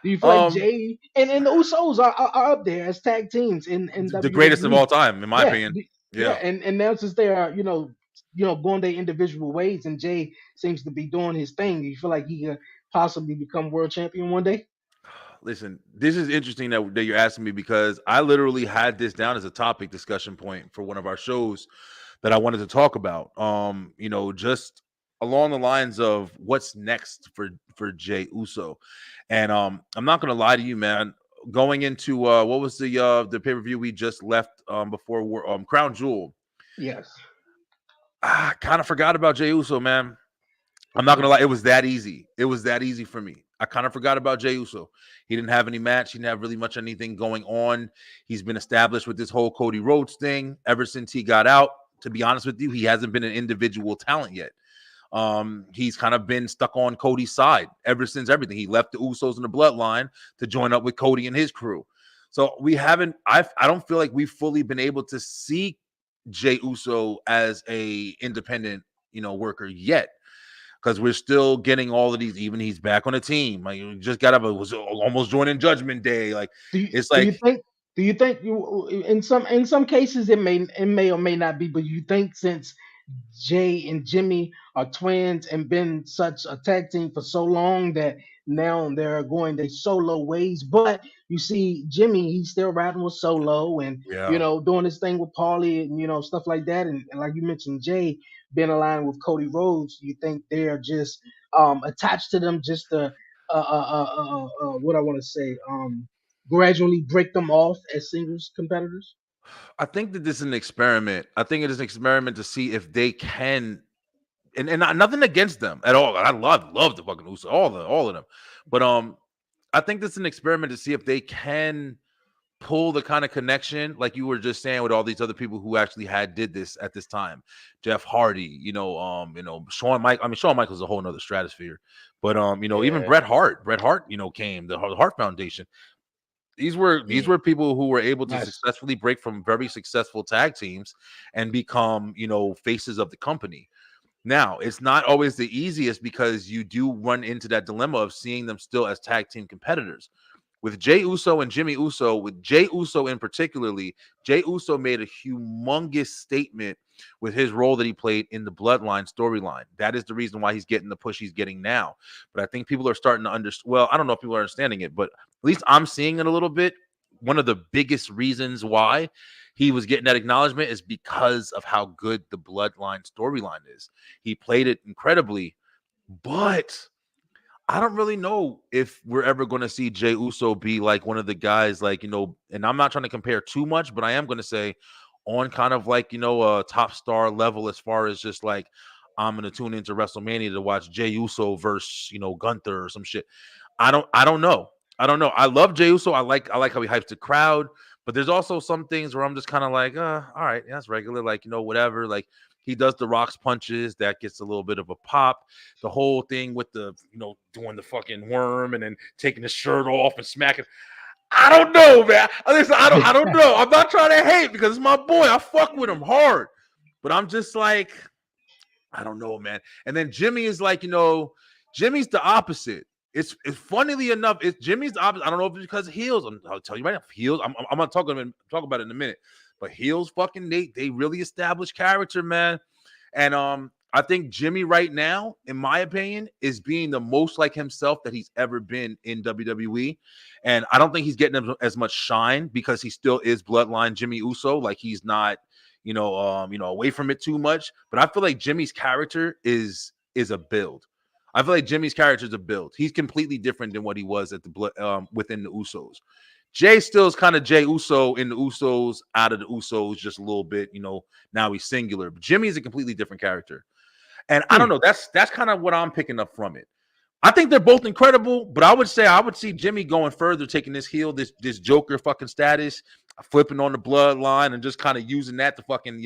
Do you feel like Um, Jay and the Usos are up there as tag teams in the greatest of WWE? all time, in my Yeah, opinion. yeah, Yeah. and now since they are going their individual ways, and Jay seems to be doing his thing, do you feel like he could possibly become world champion one day? Listen, this is interesting that you're asking me because I literally had this down as a topic discussion point for one of our shows that I wanted to talk about. Just along the lines of what's next for Jay Uso. And I'm not gonna lie to you, man. Going into what was the pay-per-view we just left before Crown Jewel. Yes. I kind of forgot about Jay Uso, man. I'm not gonna Okay. lie, it was that easy. It was that easy for me. I kind of forgot about Jey Uso. He didn't have any match. He didn't have really much anything going on. He's been established with this whole Cody Rhodes thing ever since he got out. To be honest with you, he hasn't been an individual talent yet. He's kind of been stuck on Cody's side ever since everything. He left the Usos in the bloodline to join up with Cody and his crew. So we haven't. I don't feel like we've fully been able to see Jey Uso as a independent, worker yet because we're still getting all of these. Even he's back on a team. Like you just got up, was almost joining Judgment Day. Like Do you it's do like you think you in some cases it may or may not be, but you think since Jay and Jimmy are twins and been such a tag team for so long that now they're going their solo ways. But you see, Jimmy, he's still riding with Solo and yeah, doing his thing with Paulie and stuff like that. And like you mentioned, Jay being aligned with Cody Rhodes, you think they're just attached to them just to what I want to say gradually break them off as singles competitors. I think that this is an experiment. I think it is an experiment to see if they can and nothing against them at all. I love the fucking Uso, all of them. But I think this is an experiment to see if they can pull the kind of connection like you were just saying with all these other people who actually did this at this time. Jeff Hardy, Shawn Michaels. I mean, Shawn Michaels is a whole nother stratosphere. But even Yeah, Bret Hart, came, the Hart Foundation. These yeah, were people who were able to nice. successfully break from very successful tag teams and become, faces of the company. Now, it's not always the easiest because you do run into that dilemma of seeing them still as tag team competitors. With Jey Uso and Jimmy Uso, with Jey Uso in particularly, Jey Uso made a humongous statement with his role that he played in the Bloodline storyline. That is the reason why he's getting the push he's getting now. But I think people are starting to understand. Well, I don't know if people are understanding it, but at least I'm seeing it a little bit. One of the biggest reasons why he was getting that acknowledgement is because of how good the Bloodline storyline is. He played it incredibly, but I don't really know if we're ever going to see Jey Uso be like one of the guys, like, and I'm not trying to compare too much, but I am going to say on kind of like, a top star level as far as just like, I'm going to tune into WrestleMania to watch Jey Uso versus, Gunther or some shit. I don't know. I don't know. I love Jey Uso. I like how he hypes the crowd, but there's also some things where I'm just kind of like, all right, that's regular. Like, whatever. Like he does the rocks punches. That gets a little bit of a pop. The whole thing with the, doing the fucking worm and then taking his shirt off and smacking. I don't know, man. Listen, I don't know. I'm not trying to hate because it's my boy. I fuck with him hard. But I'm just like, I don't know, man. And then Jimmy is like, Jimmy's the opposite. It's funnily enough, it's Jimmy's the opposite. I don't know if it's because heels. I'll tell you right now, heels. I'm gonna talk about it in a minute. But heels, fucking, they really establish character, man. And I think Jimmy right now, in my opinion, is being the most like himself that he's ever been in WWE. And I don't think he's getting as much shine because he still is bloodline Jimmy Uso. Like he's not, away from it too much. But I feel like Jimmy's character is a build. I feel like Jimmy's character is a build. He's completely different than what he was at the within the Usos. Jay still is kind of Jay Uso in the Usos, out of the Usos just a little bit. Now he's singular. But Jimmy is a completely different character. And I don't know. That's kind of what I'm picking up from it. I think they're both incredible, but I would see Jimmy going further, taking this heel, this Joker fucking status, flipping on the bloodline, and just kind of using that to fucking,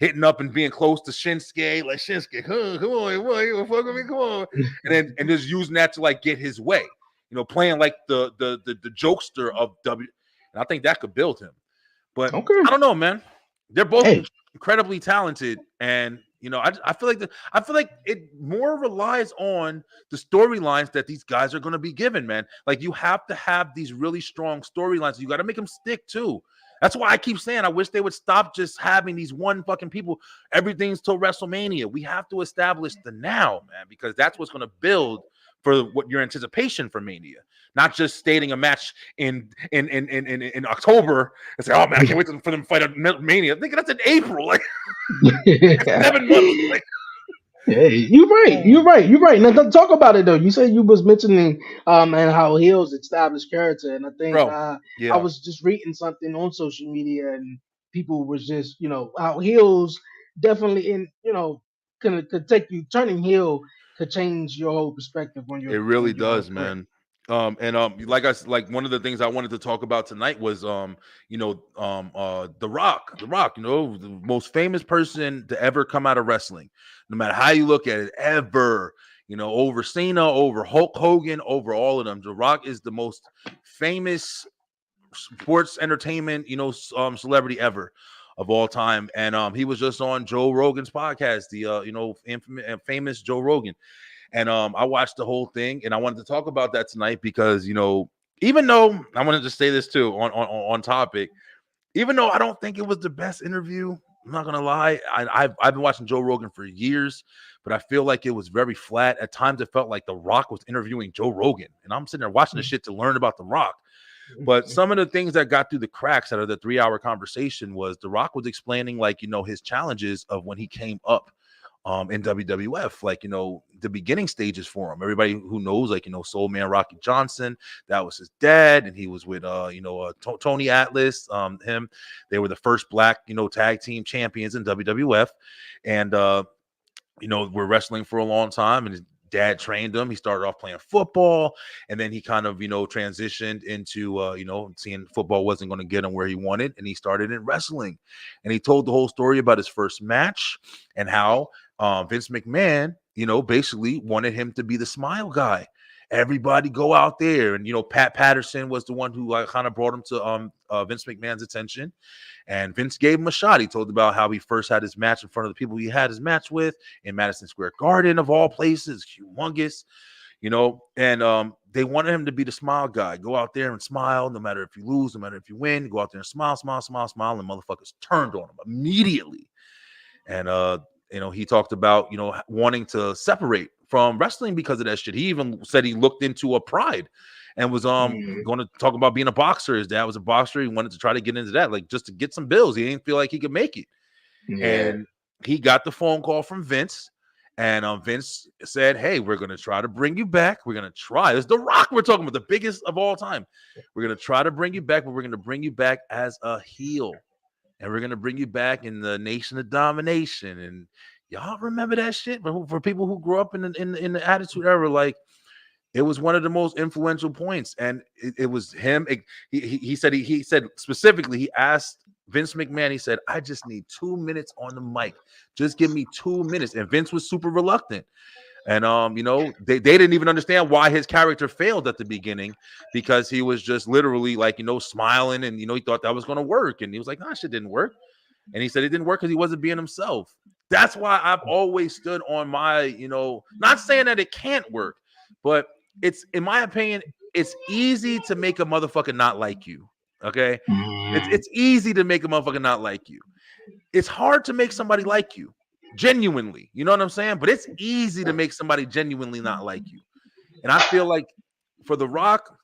hitting up and being close to Shinsuke, like Shinsuke, come on, fuck with me, come on, and just using that to like get his way, playing like the jokester of W. And I think that could build him. But I don't know, man. They're both incredibly talented, and I feel like it more relies on the storylines that these guys are going to be given, man. Like you have to have these really strong storylines. You got to make them stick too. That's why I keep saying I wish they would stop just having these one fucking people. Everything's till WrestleMania. We have to establish the now, man, because that's what's going to build for what your anticipation for Mania. Not just stating a match in October and say, "Oh man, I can't wait for them to fight at Mania." I think that's in April, like 7 months. Like, hey, you're right. Now talk about it though. You said you was mentioning and how heels establish character, and I think I was just reading something on social media, and people was just how heels definitely could take you turning heel could change your whole perspective on your. It really does, man. Like one of the things I wanted to talk about tonight was The Rock, the most famous person to ever come out of wrestling, no matter how you look at it, ever, over Cena, over Hulk Hogan, over all of them. The Rock is the most famous sports entertainment, celebrity ever of all time. And he was just on Joe Rogan's podcast, the infamous, famous Joe Rogan. And I watched the whole thing, and I wanted to talk about that tonight because, even though I wanted to say this too on topic, even though I don't think it was the best interview, I'm not gonna lie. I've been watching Joe Rogan for years, but I feel like it was very flat. At times, it felt like The Rock was interviewing Joe Rogan, and I'm sitting there watching this shit to learn about The Rock. But some of the things that got through the cracks out of the 3-hour conversation was The Rock was explaining his challenges of when he came up in WWF, the beginning stages for him. Everybody who knows, Soul Man Rocky Johnson, that was his dad, and he was with Tony Atlas. They were the first black tag team champions in WWF, and were wrestling for a long time, and his dad trained him. He started off playing football, and then he kind of transitioned into seeing football wasn't going to get him where he wanted, and he started in wrestling. And he told the whole story about his first match and how Vince McMahon basically wanted him to be the smile guy. Everybody go out there, and Pat Patterson was the one who kind of brought him to Vince McMahon's attention, and Vince gave him a shot. He told about how he first had his match in front of the people he had his match with in Madison Square Garden, of all places, humongous, and they wanted him to be the smile guy. Go out there and smile, no matter if you lose, no matter if you win. Go out there and smile, smile, smile, smile, and motherfuckers turned on him immediately. And he talked about wanting to separate from wrestling because of that shit. He even said he looked into a Pride and was going to talk about being a boxer. His dad was a boxer. He wanted to try to get into that, just to get some bills. He didn't feel like he could make it. Yeah. And he got the phone call from Vince, and Vince said, "Hey, we're going to try to bring you back. We're going to try. It's The Rock we're talking about, the biggest of all time. We're going to try to bring you back, but we're going to bring you back as a heel. And we're going to bring you back in the Nation of Domination." And y'all remember that shit? But for people who grew up in the Attitude Era, it was one of the most influential points. And it was him. He said specifically, he asked Vince McMahon, he said, "I just need 2 minutes on the mic. Just give me 2 minutes." And Vince was super reluctant. And they didn't even understand why his character failed at the beginning, because he was just literally smiling, and he thought that was going to work, and he was like, "Nah, shit didn't work." And he said it didn't work because he wasn't being himself. That's why I've always stood on my, not saying that it can't work, but it's, in my opinion, it's easy to make a motherfucker not like you. Okay, it's easy to make a motherfucker not like you. It's hard to make somebody like you. Genuinely, you know what I'm saying? But it's easy to make somebody genuinely not like you. And I feel like for The Rock,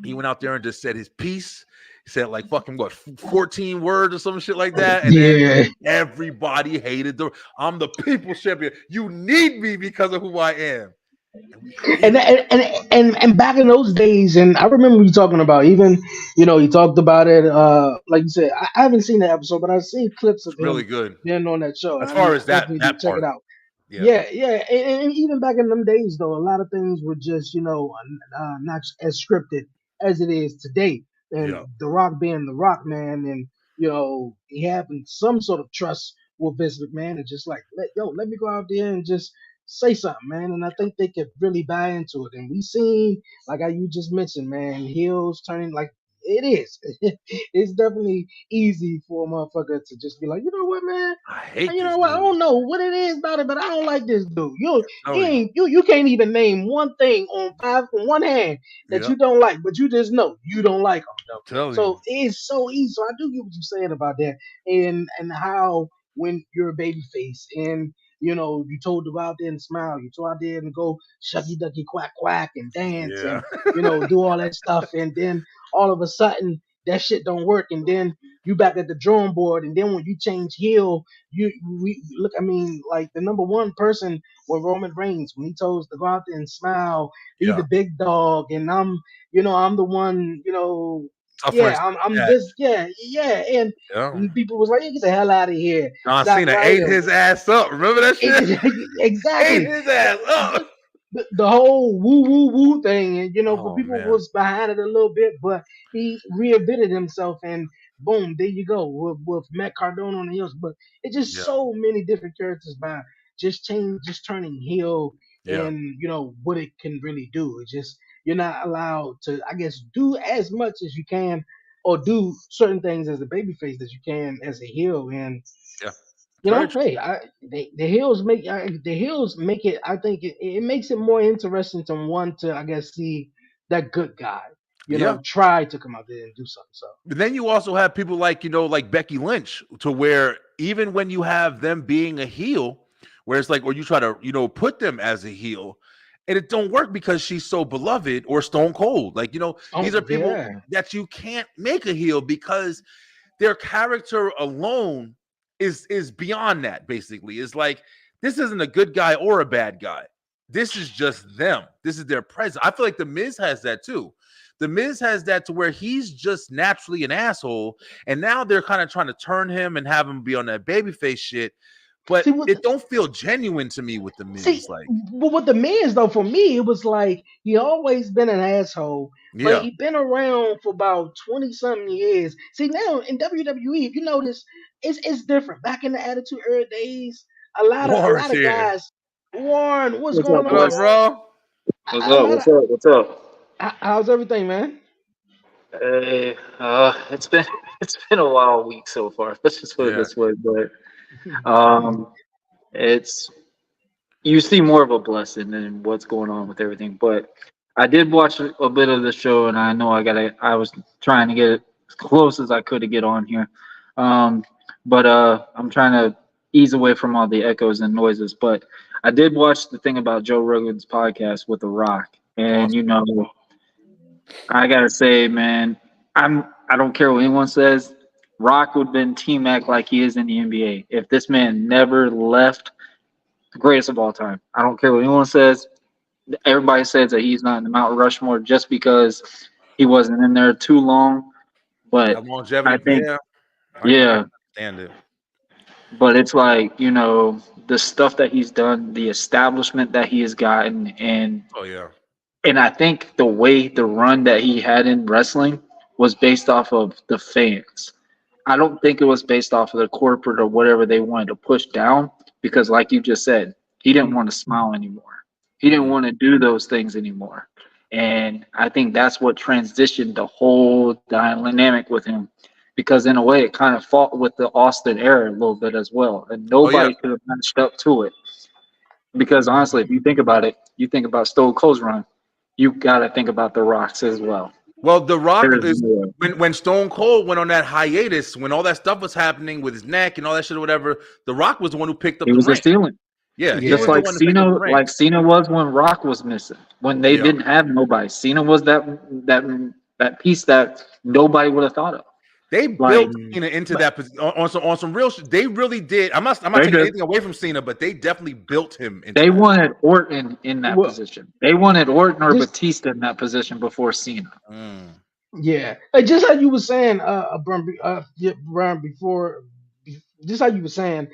he went out there and just said his piece. He said 14 words or some shit like that. And then everybody hated I'm the people's champion. You need me because of who I am. and we and hated. and back in those days, and I remember you talking about even, he talked about it. Like you said, I haven't seen the episode, but I've seen clips of It's really him good being on that show. as I far as definitely do that check it part. out. Yeah, Yeah, yeah, and even back in them days, though, a lot of things were just, not as scripted as it is today. And yeah, The Rock being The Rock, man, and he having some sort of trust with Vince McMahon, and just like, let me go out there and just say something, man. And I think they could really buy into it. And we seen, like how you just mentioned, man, heels turning like it is. It's definitely easy for a motherfucker to just be like, you know what, man. I hate You this know what? I dude. don't know what it is about it, but I don't like this dude. You I'm he telling you. ain't you can't even name one thing on one hand that Yeah, you don't like, but you just know you don't like him I'm though. telling you. So it's so easy. So I do get what you're saying about that, and how when you're a baby face and you told to go out there and smile, you told out there and go shucky ducky quack quack and dance Yeah, and do all that stuff, and then all of a sudden that shit don't work, and then you back at the drawing board, and then when you change heel, we look. I mean, like the number one person with Roman Reigns when he told us to go out there and smile, be yeah. the big dog, and I'm the one, Tougher and yeah, stuff I'm like that. this, yeah, and Yeah. people was like, "You get the hell out of here, John Zack Cena ate Ryder." his ass up. Remember that shit? Ate Exactly. his ass The, up. the whole woo woo woo thing, and for Oh people man. was behind it a little bit, but he reinvented himself, and boom, there you go with Matt Cardona on the heels. But it's just Yeah, so many different characters by just turning heel, yeah, and what it can really do. It's just you're not allowed to, I guess, do as much as you can, or do certain things as a babyface that you can as a heel, and yeah. It's very true. hey, the hills make it. I think it makes it more interesting to want to, I guess, see that good guy, Yeah. try to come out there and do something. So But then you also have people like, like Becky Lynch, to where even when you have them being a heel, where it's like, or you try to, put them as a heel, and it don't work because she's so beloved, or Stone Cold. Like, these are people yeah, that you can't make a heel because their character alone is beyond that. Basically, it's like this isn't a good guy or a bad guy. This is just them. This is their presence. I feel like the Miz has that too. The Miz has that to where he's just naturally an asshole, and now they're kind of trying to turn him and have him be on that babyface shit. But see what it don't feel genuine to me with the see, Miz. Like, but with the men's though, for me, it was like he always been an asshole, but yeah, he been around for about 20 something years. See, now in WWE, if you notice, it's different. Back in the Attitude Era days, a Warren's lot of here. guys. Warren, what's What's going up, What on, up, boys? Warren? bro? What's A up? lot of What's up? What's up? how's everything, man? Hey, it's been it's been a wild week so far. Let's just put it Yeah, this way. But um, it's you see more of a blessing than what's going on with everything. But I did watch a bit of the show, and I know I was trying to get it as close as I could to get on here. Um, but I'm trying to ease away from all the echoes and noises. But I did watch the thing about Joe Rogan's podcast with The Rock, and awesome. I gotta say, man, I don't care what anyone says. Rock would have been T Mac like he is in the NBA. If this man never left, the greatest of all time. I don't care what anyone says. Everybody says that he's not in the Mount Rushmore just because he wasn't in there too long. But That I longevity, think, yeah, I yeah, can understand it. but it's like, the stuff that he's done, the establishment that he has gotten, Oh yeah, and I think the way the run that he had in wrestling was based off of the fans. I don't think it was based off of the corporate or whatever they wanted to push down because, like you just said, he didn't want to smile anymore. He didn't mm-mm. want to do those things anymore. And I think that's what transitioned the whole dynamic with him because, in a way, it kind of fought with the Austin era a little bit as well. And Oh yeah, nobody could have matched up to it. Because honestly, if you think about it, you think about Stone Cold's run, you got to think about the Rocks as well. well, The Rock There's is more. when Stone Cold went on that hiatus, when all that stuff was happening with his neck and all that shit or whatever. The Rock was the one who picked up He the was the ring. ceiling, Yeah, he just was the Yeah. like one to pick up the Cena, ring. was when Rock was missing, when they Yeah, didn't have nobody. Cena was that piece that nobody would have thought of. They Like built Cena into that position on some real shit. They really did. I'm not they taking did. anything away from Cena, but they definitely built him into They that. wanted Orton in that Well, position. They wanted Orton or just Batista in that position before Cena. Mm. yeah, just how you were saying, yeah, Brian, before, just how you were saying,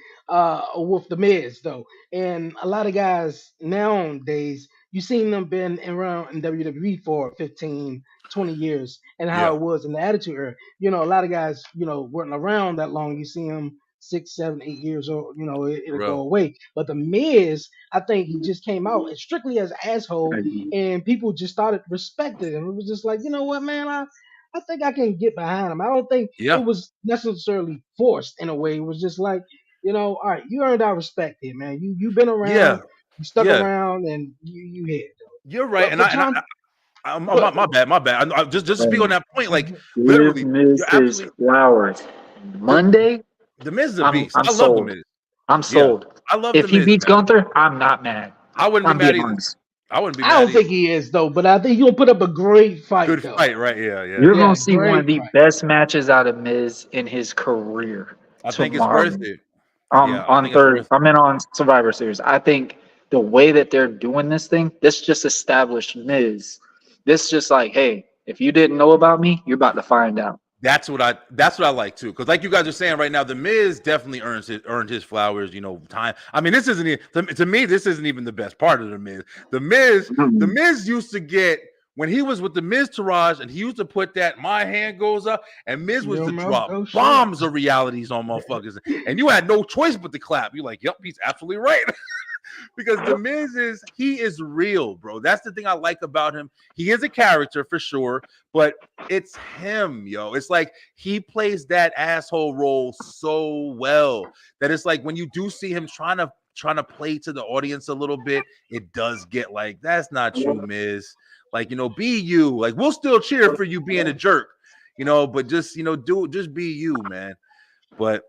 with the Miz though, and a lot of guys nowadays, you seen them been around in WWE for 15, 20 years, and how Yeah, it was in the Attitude Era. You know, a lot of guys, weren't around that long. You see them 6, 7, 8 years old. for It'll go real. away. But the Miz, I think he just came out and strictly as an asshole, and people just started respecting him. It was just like, you know what, man, I think I can get behind him. I don't think it Yeah, was necessarily forced in a way. It was just like, all right, you earned our respect here, man. You've been yeah, around, you stuck yeah. around, and you here. You're right, But and for John, but my bad, my bad. Just to speak on And that point, like give literally, Miz you're his absolutely flowers. the Monday, the Miz is a I'm beast. I'm I love the sold. Miz. I'm Yeah, sold. I love the If he Miz, beats man. Gunther, I'm not mad. I wouldn't be I'm mad being either. honest. I wouldn't be I mad don't think either. he is though. But I think he'll put up a great fight Good though. fight, right? Yeah, yeah. You're gonna Yeah, see one of great the fight. best matches out of Miz in his career I think it's worth tomorrow. it. Yeah, I On think it's third, worth it. I'm in on Survivor Series. I think the way that they're doing this thing, this just established Miz. This just like, hey, if you didn't know about me, you're about to find out. That's what I like too. Because like you guys are saying right now, the Miz definitely earned his flowers. Time. I mean, this isn't to me. This isn't even the best part of the Miz. The Mhm. Miz used to get when he was with the Miz Taraj, and he used to put that "my hand goes up," and Miz was Your to mouth drop go shut. bombs of realities on motherfuckers, and you had no choice but to clap. You're like, "Yep, he's absolutely right." Because the Miz he is real, bro. That's the thing I like about him. He is a character for sure, but it's him, yo. It's like he plays that asshole role so well that it's like when you do see him trying to play to the audience a little bit, it does get like, that's not you, Miz. Like, be you. Like, we'll still cheer for you being a jerk, but just just be you, man. But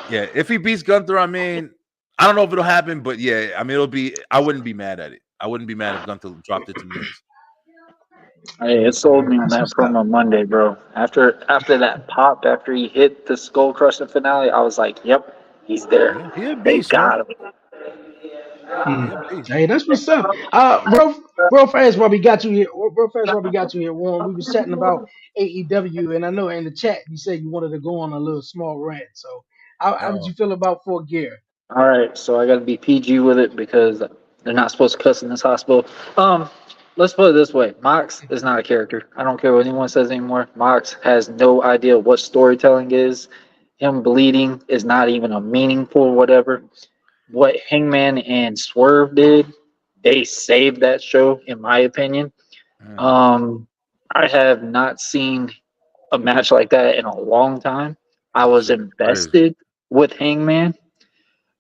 yeah, if he beats Gunther, I mean, I don't know if it'll happen, but yeah, I mean, it'll be. I wouldn't be mad at it. I wouldn't be mad if Gunther dropped it to Miz. Hey, it sold me on That's that what's up. promo Monday, bro. After that pop, after he hit the skull crushing finale, I was like, yep, he's there. Yeah, he a They beast, man. got him. He a Hmm. beast. Hey, that's what's up. Real fast while we got you here. Real fast while we got you here, Warren. We was chatting about AEW, and I know in the chat you said you wanted to go on a little small rant. So, how did Oh, you feel about Fort Gear? All right, so I got to be PG with it because they're not supposed to cuss in this hospital. Um, let's put it this way: Mox is not a character. I don't care what anyone says anymore. Mox has no idea what storytelling is. Him bleeding is not even a meaningful whatever. What Hangman and Swerve did, they saved that show, in my opinion. mm, Um, I have not seen a match like that in a long time. I was shit, crazy. invested with Hangman.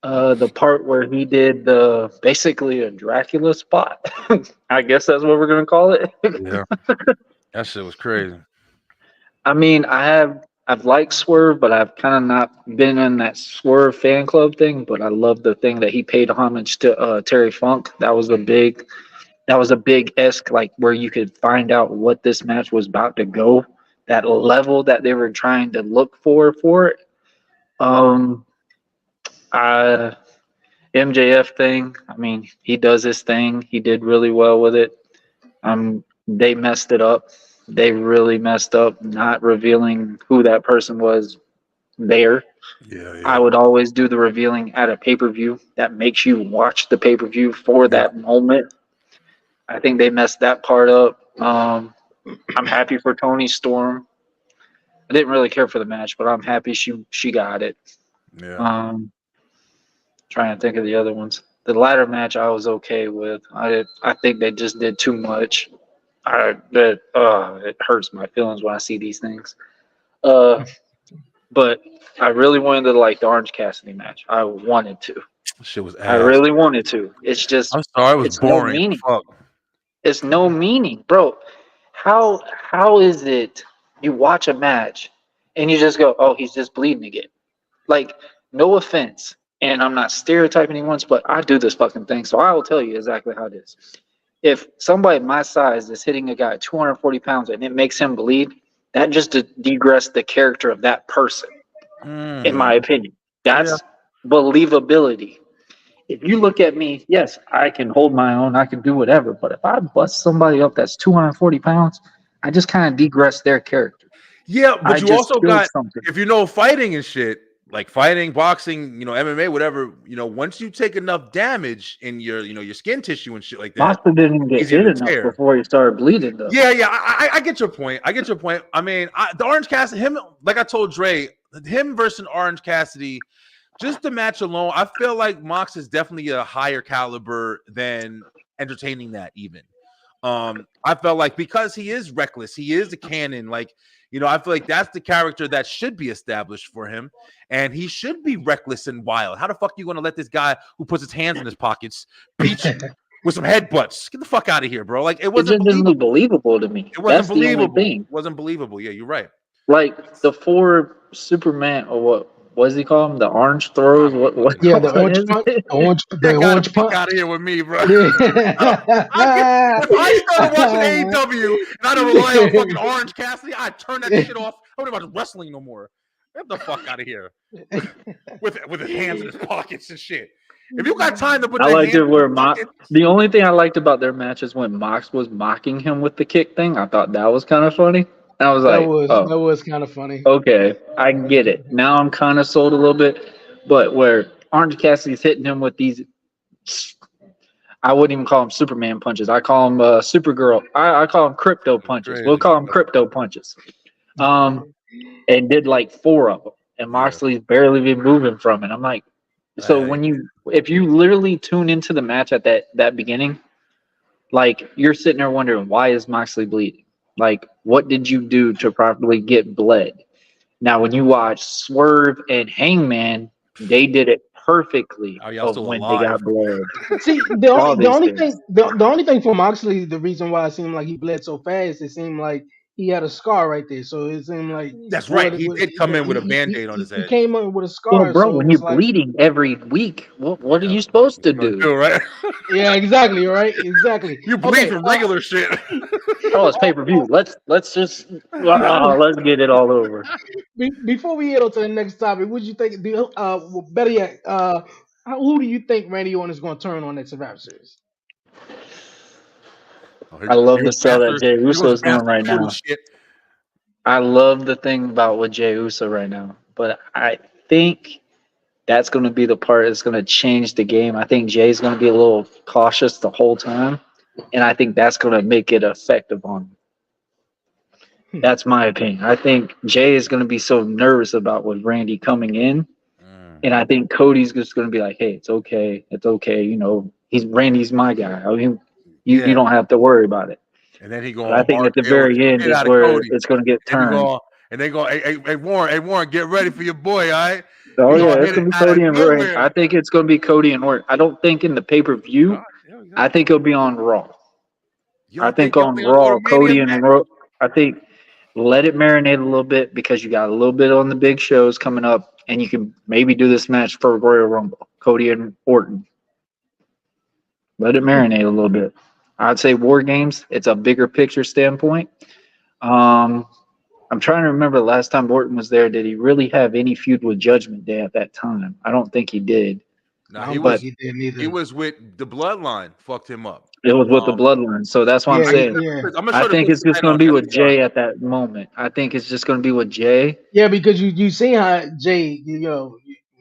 The part where he did the basically a Dracula spot. I guess that's what we're gonna call it. Yeah, that shit was crazy. I mean, I've liked Swerve, but I've kind of not been in that Swerve fan club thing. But I love the thing that he paid homage to Terry Funk. That was a big esque like where you could find out what this match was about to go. That level that they were trying to look for it. Um, I MJF thing. I mean, he does his thing. He did really well with it. They messed it up. They really messed up not revealing who that person was there. Yeah, I yeah, would always do the revealing at a pay per view. That makes you watch the pay per view for yeah. that moment. I think they messed that part up. I'm happy for Tony Storm. I didn't really care for the match, but I'm happy she got it. Yeah. Um, Trying to think of the other ones. The ladder match I was okay with. I think they just did too much. It hurts my feelings when I see these things. Uh, but I really wanted to like the Orange Cassidy match. I wanted to. Shit was I ass. really wanted to. It's just I'm sorry, it was it's no boring. meaning. Fuck. It's no meaning, bro. How is it you watch a match and you just go, oh, he's just bleeding again? Like, no offense, and I'm not stereotyping anyone, but I do this fucking thing, so I will tell you exactly how it is. If somebody my size is hitting a guy at 240 pounds and it makes him bleed, that just degressed the character of that person, in my opinion. That's believability. If you look at me, yes, I can hold my own, I can do whatever. But if I bust somebody up that's 240 pounds, I just kind of degress their character. Yeah, but you also got, something. if you know fighting and shit, like fighting, boxing, MMA, whatever, once you take enough damage in your, your skin tissue and shit like that. Monster didn't get hit enough before he started bleeding, though. Yeah, I get your point. I mean, the Orange Cassidy, him, like I told Dre, him versus Orange Cassidy, just the match alone, I feel like Mox is definitely a higher caliber than entertaining that even. I felt like because he is reckless, he is a cannon, like, I feel like that's the character that should be established for him, and he should be reckless and wild. How the fuck are you going to let this guy who puts his hands in his pockets beat you with some headbutts? Get the fuck out of here, bro. Like, it wasn't believable to me. It wasn't believable. It wasn't believable. Yeah, you're right. Like the 4 Superman, or what was he called? The orange throws. What? Yeah, the orange punch. The orange punch. Out of here with me, bro. If I started watching AEW and I don't rely on fucking Orange Cassidy, I'd turn that shit off. I wouldn't watch wrestling no more. Get the fuck out of here with his hands in his pockets and shit. If you got time to put, the only thing I liked about their match is when Mox was mocking him with the kick thing. I thought that was kind of funny. I was like, that was kind of funny. Okay, I get it. Now I'm kind of sold a little bit, but where Orange Cassidy's hitting him with these, I wouldn't even call them Superman punches. I call them Supergirl. I call them crypto punches. We'll call them crypto punches. And did like 4 of them, and Moxley's barely been moving from it. I'm like, so if you literally tune into the match at that beginning, like you're sitting there wondering, why is Moxley bleeding? Like, what did you do to properly get bled? Now, when you watch Swerve and Hangman, they did it perfectly when they got bled. See, the only thing for Moxley, the reason why it seemed like he bled so fast, it seemed like he had a scar right there. So it seemed like that's right. He did come in with a Band-Aid on his head. He came in with a scar. Well, bro, when you're bleeding every week, what are you supposed to do? Right? Yeah, exactly. Right? Exactly. You bleed from regular shit. Oh, it's pay-per-view. Let's just let's get it all over. Before we head on to the next topic, what do you think? Better yet, who do you think Randy Orton is going to turn on at Survivor Series? I love the sell that Jey Uso is doing right now. I love the thing about with Jey Uso right now, but I think that's going to be the part that's going to change the game. I think Jay's going to be a little cautious the whole time, and I think that's going to make it effective on him. That's my opinion. I think Jay is going to be so nervous about with Randy coming in, and I think Cody's just going to be like, "Hey, it's okay, Randy's my guy. I mean, you don't have to worry about it." And then he going. I think at the very end is where it's going to get turned. And they go, hey Warren, get ready for your boy, all right? Oh yeah, it's going to be Cody and Orton. I think it's going to be Cody and Orton. I don't think in the pay-per-view. I think it'll be on Raw. I think on Raw, Cody and Raw. I think let it marinate a little bit because you got a little bit on the big shows coming up, and you can maybe do this match for Royal Rumble, Cody and Orton. Let it marinate a little bit. I'd say War Games, it's a bigger picture standpoint. I'm trying to remember the last time Orton was there. Did he really have any feud with Judgment Day at that time? I don't think he did. No, he was with the Bloodline. Fucked him up. It was with the Bloodline. So that's what I'm saying. Yeah. I think it's just going to be with Jay at that moment. I think it's just going to be with Jay. Yeah, because you see how Jay,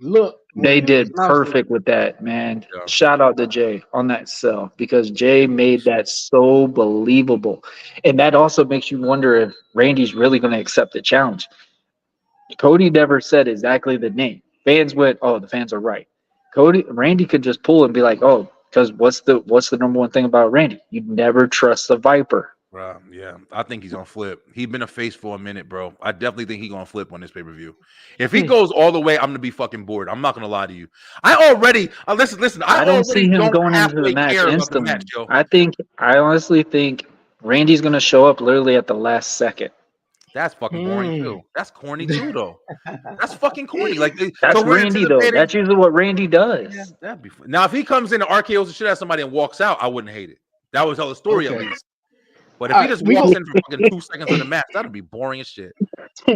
look. They did perfect with that, man. Yeah. Shout out to Jay on that sell because Jay made that so believable. And that also makes you wonder if Randy's really going to accept the challenge. Cody never said exactly the name. Fans went, "Oh, the fans are right." Randy could just pull and be like, "Oh, because what's the number one thing about Randy? You never trust the Viper." Yeah, I think he's gonna flip. He's been a face for a minute, bro. I definitely think he's gonna flip on this pay-per-view. If he goes all the way, I'm gonna be fucking bored. I'm not gonna lie to you. Listen. I don't see him going into the match instantly. I honestly think Randy's gonna show up literally at the last second. That's fucking boring too. That's corny too, though. That's fucking corny. Like that's so Randy though. That's usually what Randy does. Yeah, that'd be fun. Now, if he comes in and RKO's and shit at somebody and walks out, I wouldn't hate it. That would tell the story at least. But if All he right, just walks in for fucking 2 seconds of the match, that'd be boring as shit.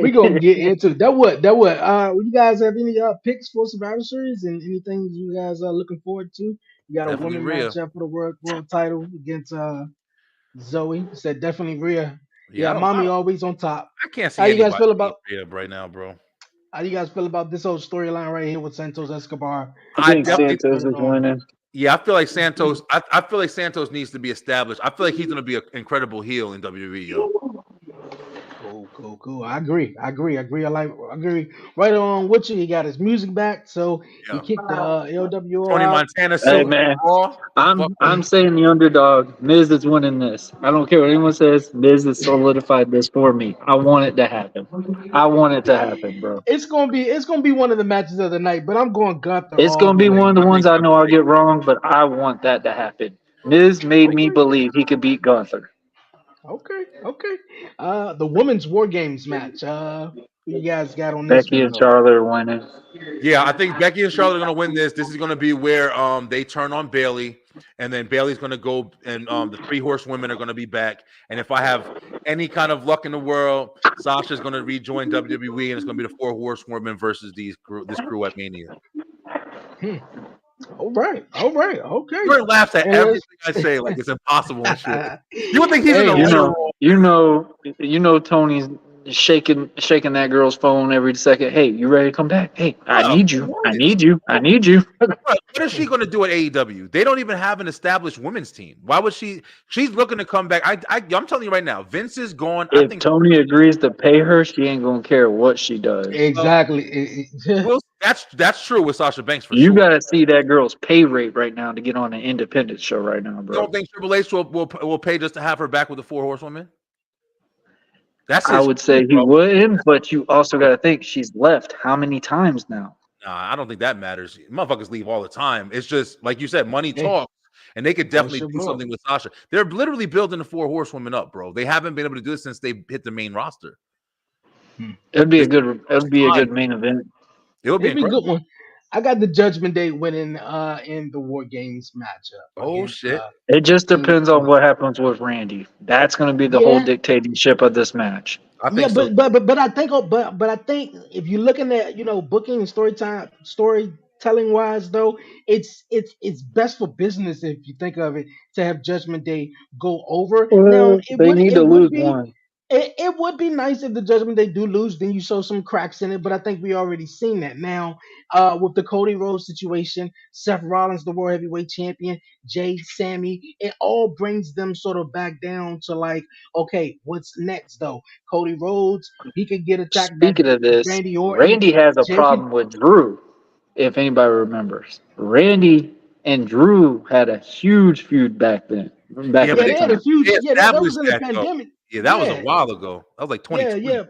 we gonna get into that. What? You guys have any picks for Survivor Series and anything you guys are looking forward to? You got a Definitely woman Rhea. matchup for the world title against Zoe. Said definitely Rhea. Yeah, Yeah, mommy always on top. I can't How see you guys anybody feel beat about Rhea right now, bro. how you guys feel about this whole storyline right here with Santos Escobar? I I think definitely, Santos is winning. yeah, I feel like Santos. I feel like Santos needs to be established. I feel like he's gonna be an incredible heel in WWE, yo. Cool. I agree. I agree. Right on with you. He got his music back, so he Yeah, kicked the LWO Tony out. Montana Hey still man, raw. The fuck. I'm saying the underdog. Miz is winning this. I don't care what anyone says. Miz has solidified this for me. I want it to happen. I want it to happen, bro. It's gonna be one of the matches of the night, but I'm going Gunther It's all gonna the be one way. of the I ones think I know Gunther I'll takes get wrong, but I want that to happen. Miz made me believe he could beat Gunther. Okay. The women's war games match. Who you guys got on this Becky one and though? Charlotte are winning. Yeah, I think Becky and Charlotte are gonna win this. This is gonna be where they turn on Bailey, and then Bailey's gonna go, and the three horsewomen are gonna be back. And if I have any kind of luck in the world, Sasha's gonna rejoin WWE, and it's gonna be the four horsewomen versus this crew at Mania. Hmm. Okay. Jordan laughs at And everything let's. I say like it's impossible and shit. You would think he's in Hey a You leader man, know, role. Tony's shaking that girl's phone every second. Hey, you ready to come back? Hey, I Bro, need you. I need you. I need you. what is she going to do at AEW? They don't even have an established women's team. Why would she? She's looking to come back. I'm telling you right now, Vince is gone. I If think Tony agrees to pay her, she ain't gonna care what she does. exactly. that's true with Sasha Banks for You sure. gotta see that girl's pay rate right now to get on an independent show right now, You don't bro. think Triple H will pay just to have her back with the four horsewomen? That's I his would crew, say he bro. wouldn't, but you also gotta think she's left how many times now? Nah, I don't think that matters. Motherfuckers leave all the time. It's just like you said, money Hey, talks, and they could for definitely sure, do bro. something with Sasha. They're literally building the four horsewomen up, bro. They haven't been able to do it since they hit the main roster. It'd be a This is good the it'd first be a time. good main event. It would be It'd be a good incredible. one. I got the Judgment Day winning in the War Games matchup Oh against shit! It just Team depends on Tony. what happens with Randy. That's gonna be the whole Yeah, dictatorship of this match. I yeah, think so. but I think but I think if you're looking at booking and storytelling wise though, it's best for business if you think of it to have Judgment Day go over. Now Well, they need to lose one. it would be nice if the Judgment Day do lose, then you show some cracks in it. But I think we already seen that now. With the Cody Rhodes situation, Seth Rollins, the World Heavyweight Champion, Jay, Sammy, it all brings them sort of back down to like, okay, what's next though? Cody Rhodes, he could get attacked by Speaking of this, Randy Orton. Randy has a Jay can. problem with Drew, if anybody remembers. Randy and Drew had a huge feud back then, back Yeah, in but Yeah, the they, they had a time. feud. they Yeah, that established was in the that though. pandemic. Yeah, that was a Yeah, while ago. That was like yeah, 2020. yeah,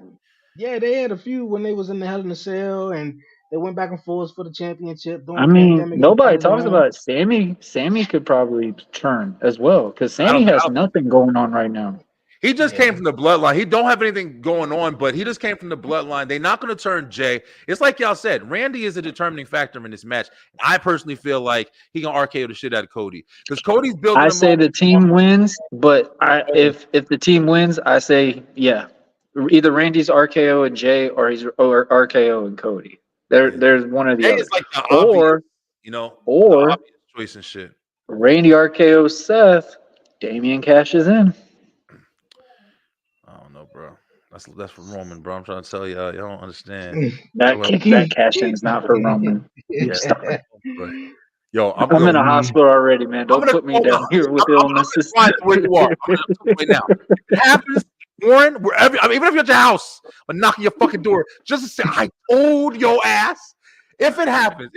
yeah. They had a feud when they was in the Hell in a Cell, and they went back and forth for the championship during I the mean, pandemic. He nobody followed it talks home. about it. Sammy could probably turn as well because I Sammy don't. has nothing going on right now. He just came Yeah. from the bloodline. He don't have anything going on, but he just came from the bloodline. They're not going to turn Jay. It's like y'all said, Randy is a determining factor in this match. I personally feel like he gonna RKO the shit out of Cody because Cody's building I him say up. the team wins, but if the team wins, I say yeah, either Randy's RKO and Jay or he's or RKO and Cody. Yeah. There's one or the Jay other, is like the obvious, or the or obvious choice and shit. Randy RKO Seth, Damian cashes in. I don't know, bro. That's for Roman, bro. I'm trying to tell y'all don't understand. That cash in is not for Roman. Yeah, Stop it. but yo, I'm in a hospital already, man. I'm Don't gonna put me call. down here with I'm gonna illnesses. find where you are. I'm telling you right now. If it happens, Warren, wherever, I mean, even if you're at your house, I'm knocking your fucking door just to say I told your ass. If it happens,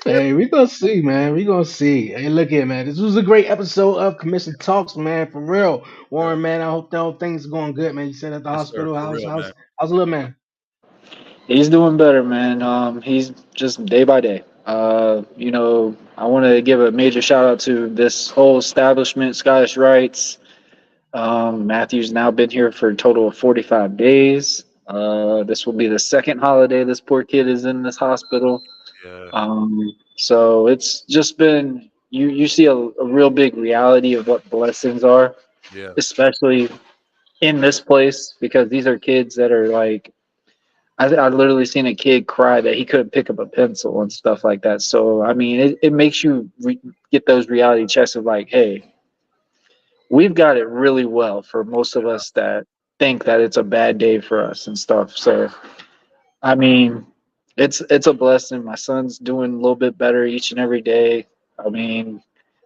Hey, we gonna see, man. We gonna see. Hey, look here, man. This was a great episode of Commission Talks, man. For real, yeah, Warren, man. I hope the whole thing's going good, man. You said at the yes, sir, hospital. for real, man. How's the little man? He's doing better, man. He's just day by day. I want to give a major shout out to this whole establishment, Scottish Rights. Matthew's now been here for a total of 45 days. This will be the second holiday this poor kid is in this hospital. Yeah, So it's just been you see a real big reality of what blessings are. Yeah. especially in this place because these are kids that are like I literally seen a kid cry that he couldn't pick up a pencil and stuff like that. So I mean, it makes you get those reality checks of like, hey, we've got it really well for most of us that think that it's a bad day for us and stuff. So I mean, it's a blessing. My son's doing a little bit better each and every day. I mean,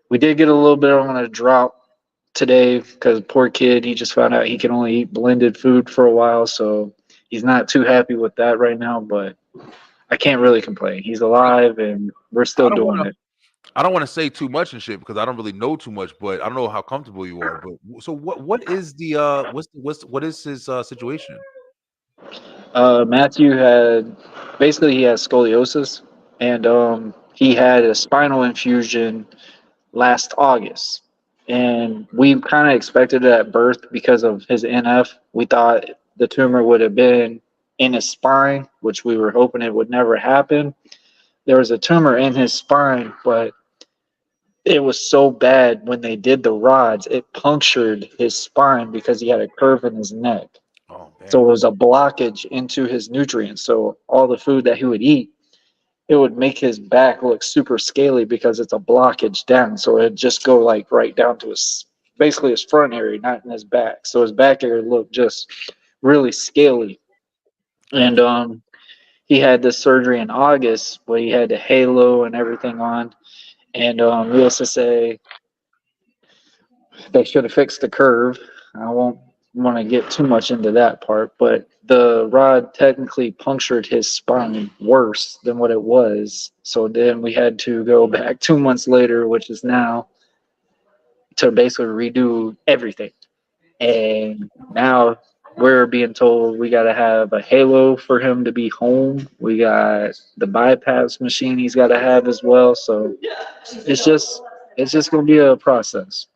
we did get a little bit on a drought today because poor kid, he just found out he can only eat blended food for a while, so he's not too happy with that right now. But I can't really complain. He's alive, and we're I still don't doing want it. I don't want to say too much and shit because I don't really know too much, but I don't know how comfortable you are. But so what is the what is his situation? Matthew had basically he has scoliosis, and he had a spinal infusion last August. And we kind of expected it at birth because of his NF. We thought the tumor would have been in his spine, which we were hoping it would never happen. There was a tumor in his spine, but it was so bad when they did the rods, it punctured his spine because he had a curve in his neck. Oh So man. it was a blockage into his nutrients. So all the food that he would eat, it would make his back look super scaly because it's a blockage down. So it'd just go like right down to his basically his front area, not in his back. So his back area looked just really scaly. And Gotcha. he had this surgery in August where he had the halo and everything on. And needless to say, they should have fixed the curve. I won't want to get too much into that part, but the rod technically punctured his spine worse than what it was. So then we had to go back 2 months later, which is now, to basically redo everything. And now we're being told we got to have a halo for him to be home. We got the bypass machine he's got to have as well. So it's just it's just gonna be a process.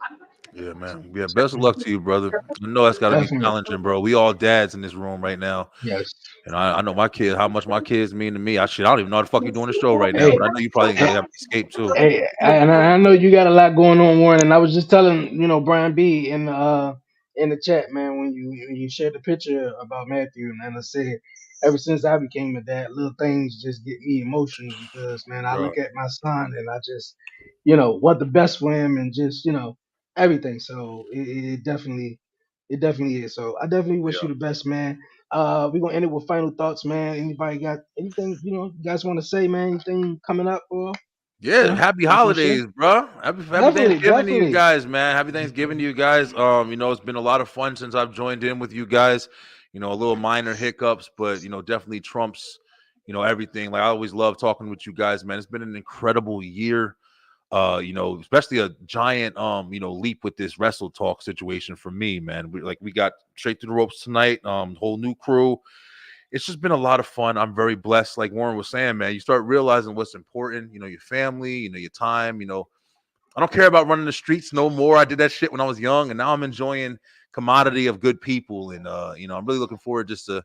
Yeah, man. Yeah, best of luck to you, brother. I know that's got to be Definitely. challenging, bro. We all dads in this room right now, Yes. and I know my kids, how much my kids mean to me. I don't even know how the fuck you doing the show right now, Hey, but I know you probably got to have escape too. hey, and I know you got a lot going on, Warren. And I was just telling Brian B in the chat, man, when you shared the picture about Matthew, and I said, ever since I became a dad, little things just get me emotional because man, I Bro. look at my son and I just want the best for him and just everything. So it definitely is. So I definitely wish Yeah. you the best, man. We're gonna end it with final thoughts, man. Anybody got anything you guys want to say, man? Anything coming up or Yeah, happy you can share? holidays, bro. Happy Definitely, Thanksgiving to you definitely. guys, man. Happy Thanksgiving to you guys. It's been a lot of fun since I've joined in with you guys. A little minor hiccups, but definitely trumps, everything. Like I always love talking with you guys, man. It's been an incredible year. Especially a giant leap with this wrestle talk situation for me, man. We got straight through the ropes tonight, whole new crew. It's just been a lot of fun. I'm very blessed. Like Warren was saying, man, you start realizing what's important, your family, your time, I don't care about running the streets no more. I did that shit when I was young, and now I'm enjoying commodity of good people. And I'm really looking forward just to,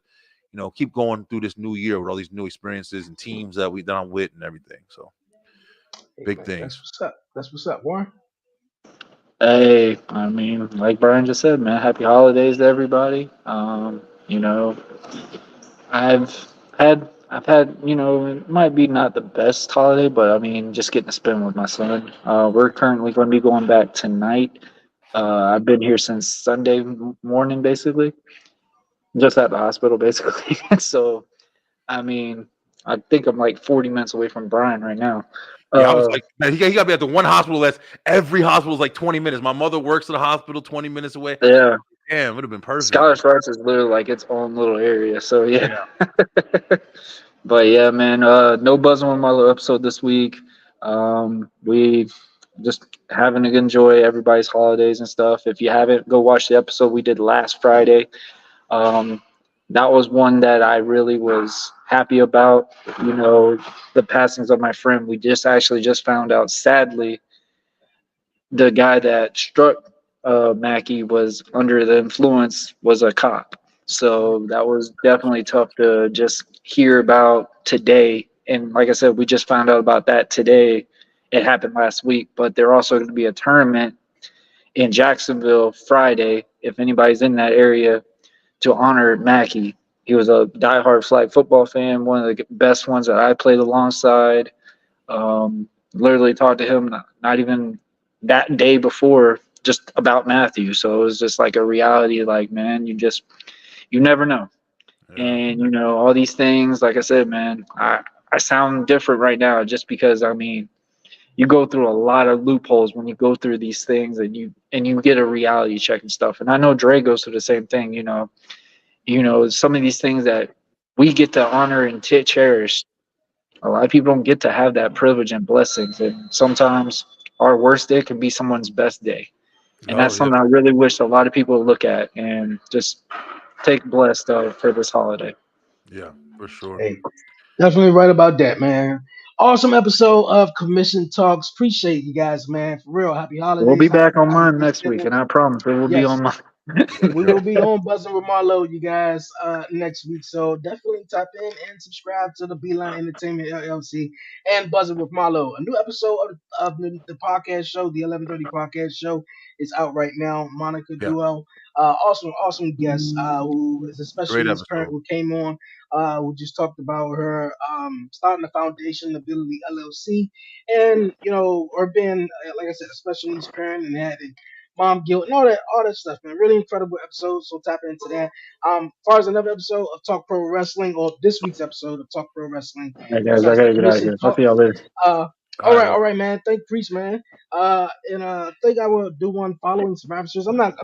keep going through this new year with all these new experiences and teams that I'm with and everything. So Hey big man, that's things. what's up. That's what's up, Warren. Hey, I mean, like Brian just said, man, happy holidays to everybody. I've I've had, it might be not the best holiday, but I mean, just getting to spend with my son. We're currently going to be going back tonight. I've been here since Sunday morning, basically, just at the hospital, basically. So, I mean, I think I'm like 40 minutes away from Brian right now. Yeah, I was Uh, like, man, he got to be at the one hospital that's every hospital is like 20 minutes. My mother works at a hospital 20 minutes away. yeah, Damn, it would have been perfect. Scholar Arts is literally like its own little area. So yeah. Yeah. But yeah, man, no buzzing on my little episode this week. We just having to enjoy everybody's holidays and stuff. If you haven't, go watch the episode we did last Friday. Um, that was one that I really was happy about. The passings of my friend. We just actually just found out, sadly, the guy that struck Mackey was under the influence, was a cop. So that was definitely tough to just hear about today. And like I said, we just found out about that today. It happened last week, but they're also going to be a tournament in Jacksonville Friday. If anybody's in that area, to honor Mackey. He was a diehard flag football fan, one of the best ones that I played alongside. Literally talked to him not even that day before, just about Matthew. So it was just like a reality. Like, man, you never know. Yeah. And all these things. Like I said, man, I sound different right now just because I mean you go through a lot of loopholes when you go through these things, and you get a reality check and stuff. And I know Dre goes through the same thing. Some of these things that we get to honor and cherish, a lot of people don't get to have that privilege and blessings. And sometimes our worst day can be someone's best day. And Oh that's yeah. something I really wish a lot of people would look at and just take blessed for this holiday. Yeah, for sure. Hey, definitely right about that, man. Awesome episode of Commission Talks. Appreciate you guys, man. For real. Happy We'll holidays. be Happy back on mine next week, Thanksgiving. and I promise it will be Yes. on mine. We will be on Buzzing with Marlo, you guys, next week. So definitely tap in and subscribe to the Beeline Entertainment LLC and Buzzing with Marlo. A new episode of the podcast show, the 11:30 podcast show, is out right now. Monica Yeah. Duo, awesome guest, who is a special Great needs parent episode. who came on, who just talked about her starting the Foundation Ability LLC, and or being, like I said, a special needs parent and having mom guilt and all that stuff, man. Really incredible episode. So tap into that. As far as another episode of Talk Pro Wrestling, or this week's episode of Talk Pro Wrestling, All right, guys, I besides the gotta get out of commission here. I'll talk. see y'all later. Uh, All right. all right, man. Thank Priest, man. And I think I will do one following Survivor Series. I'm not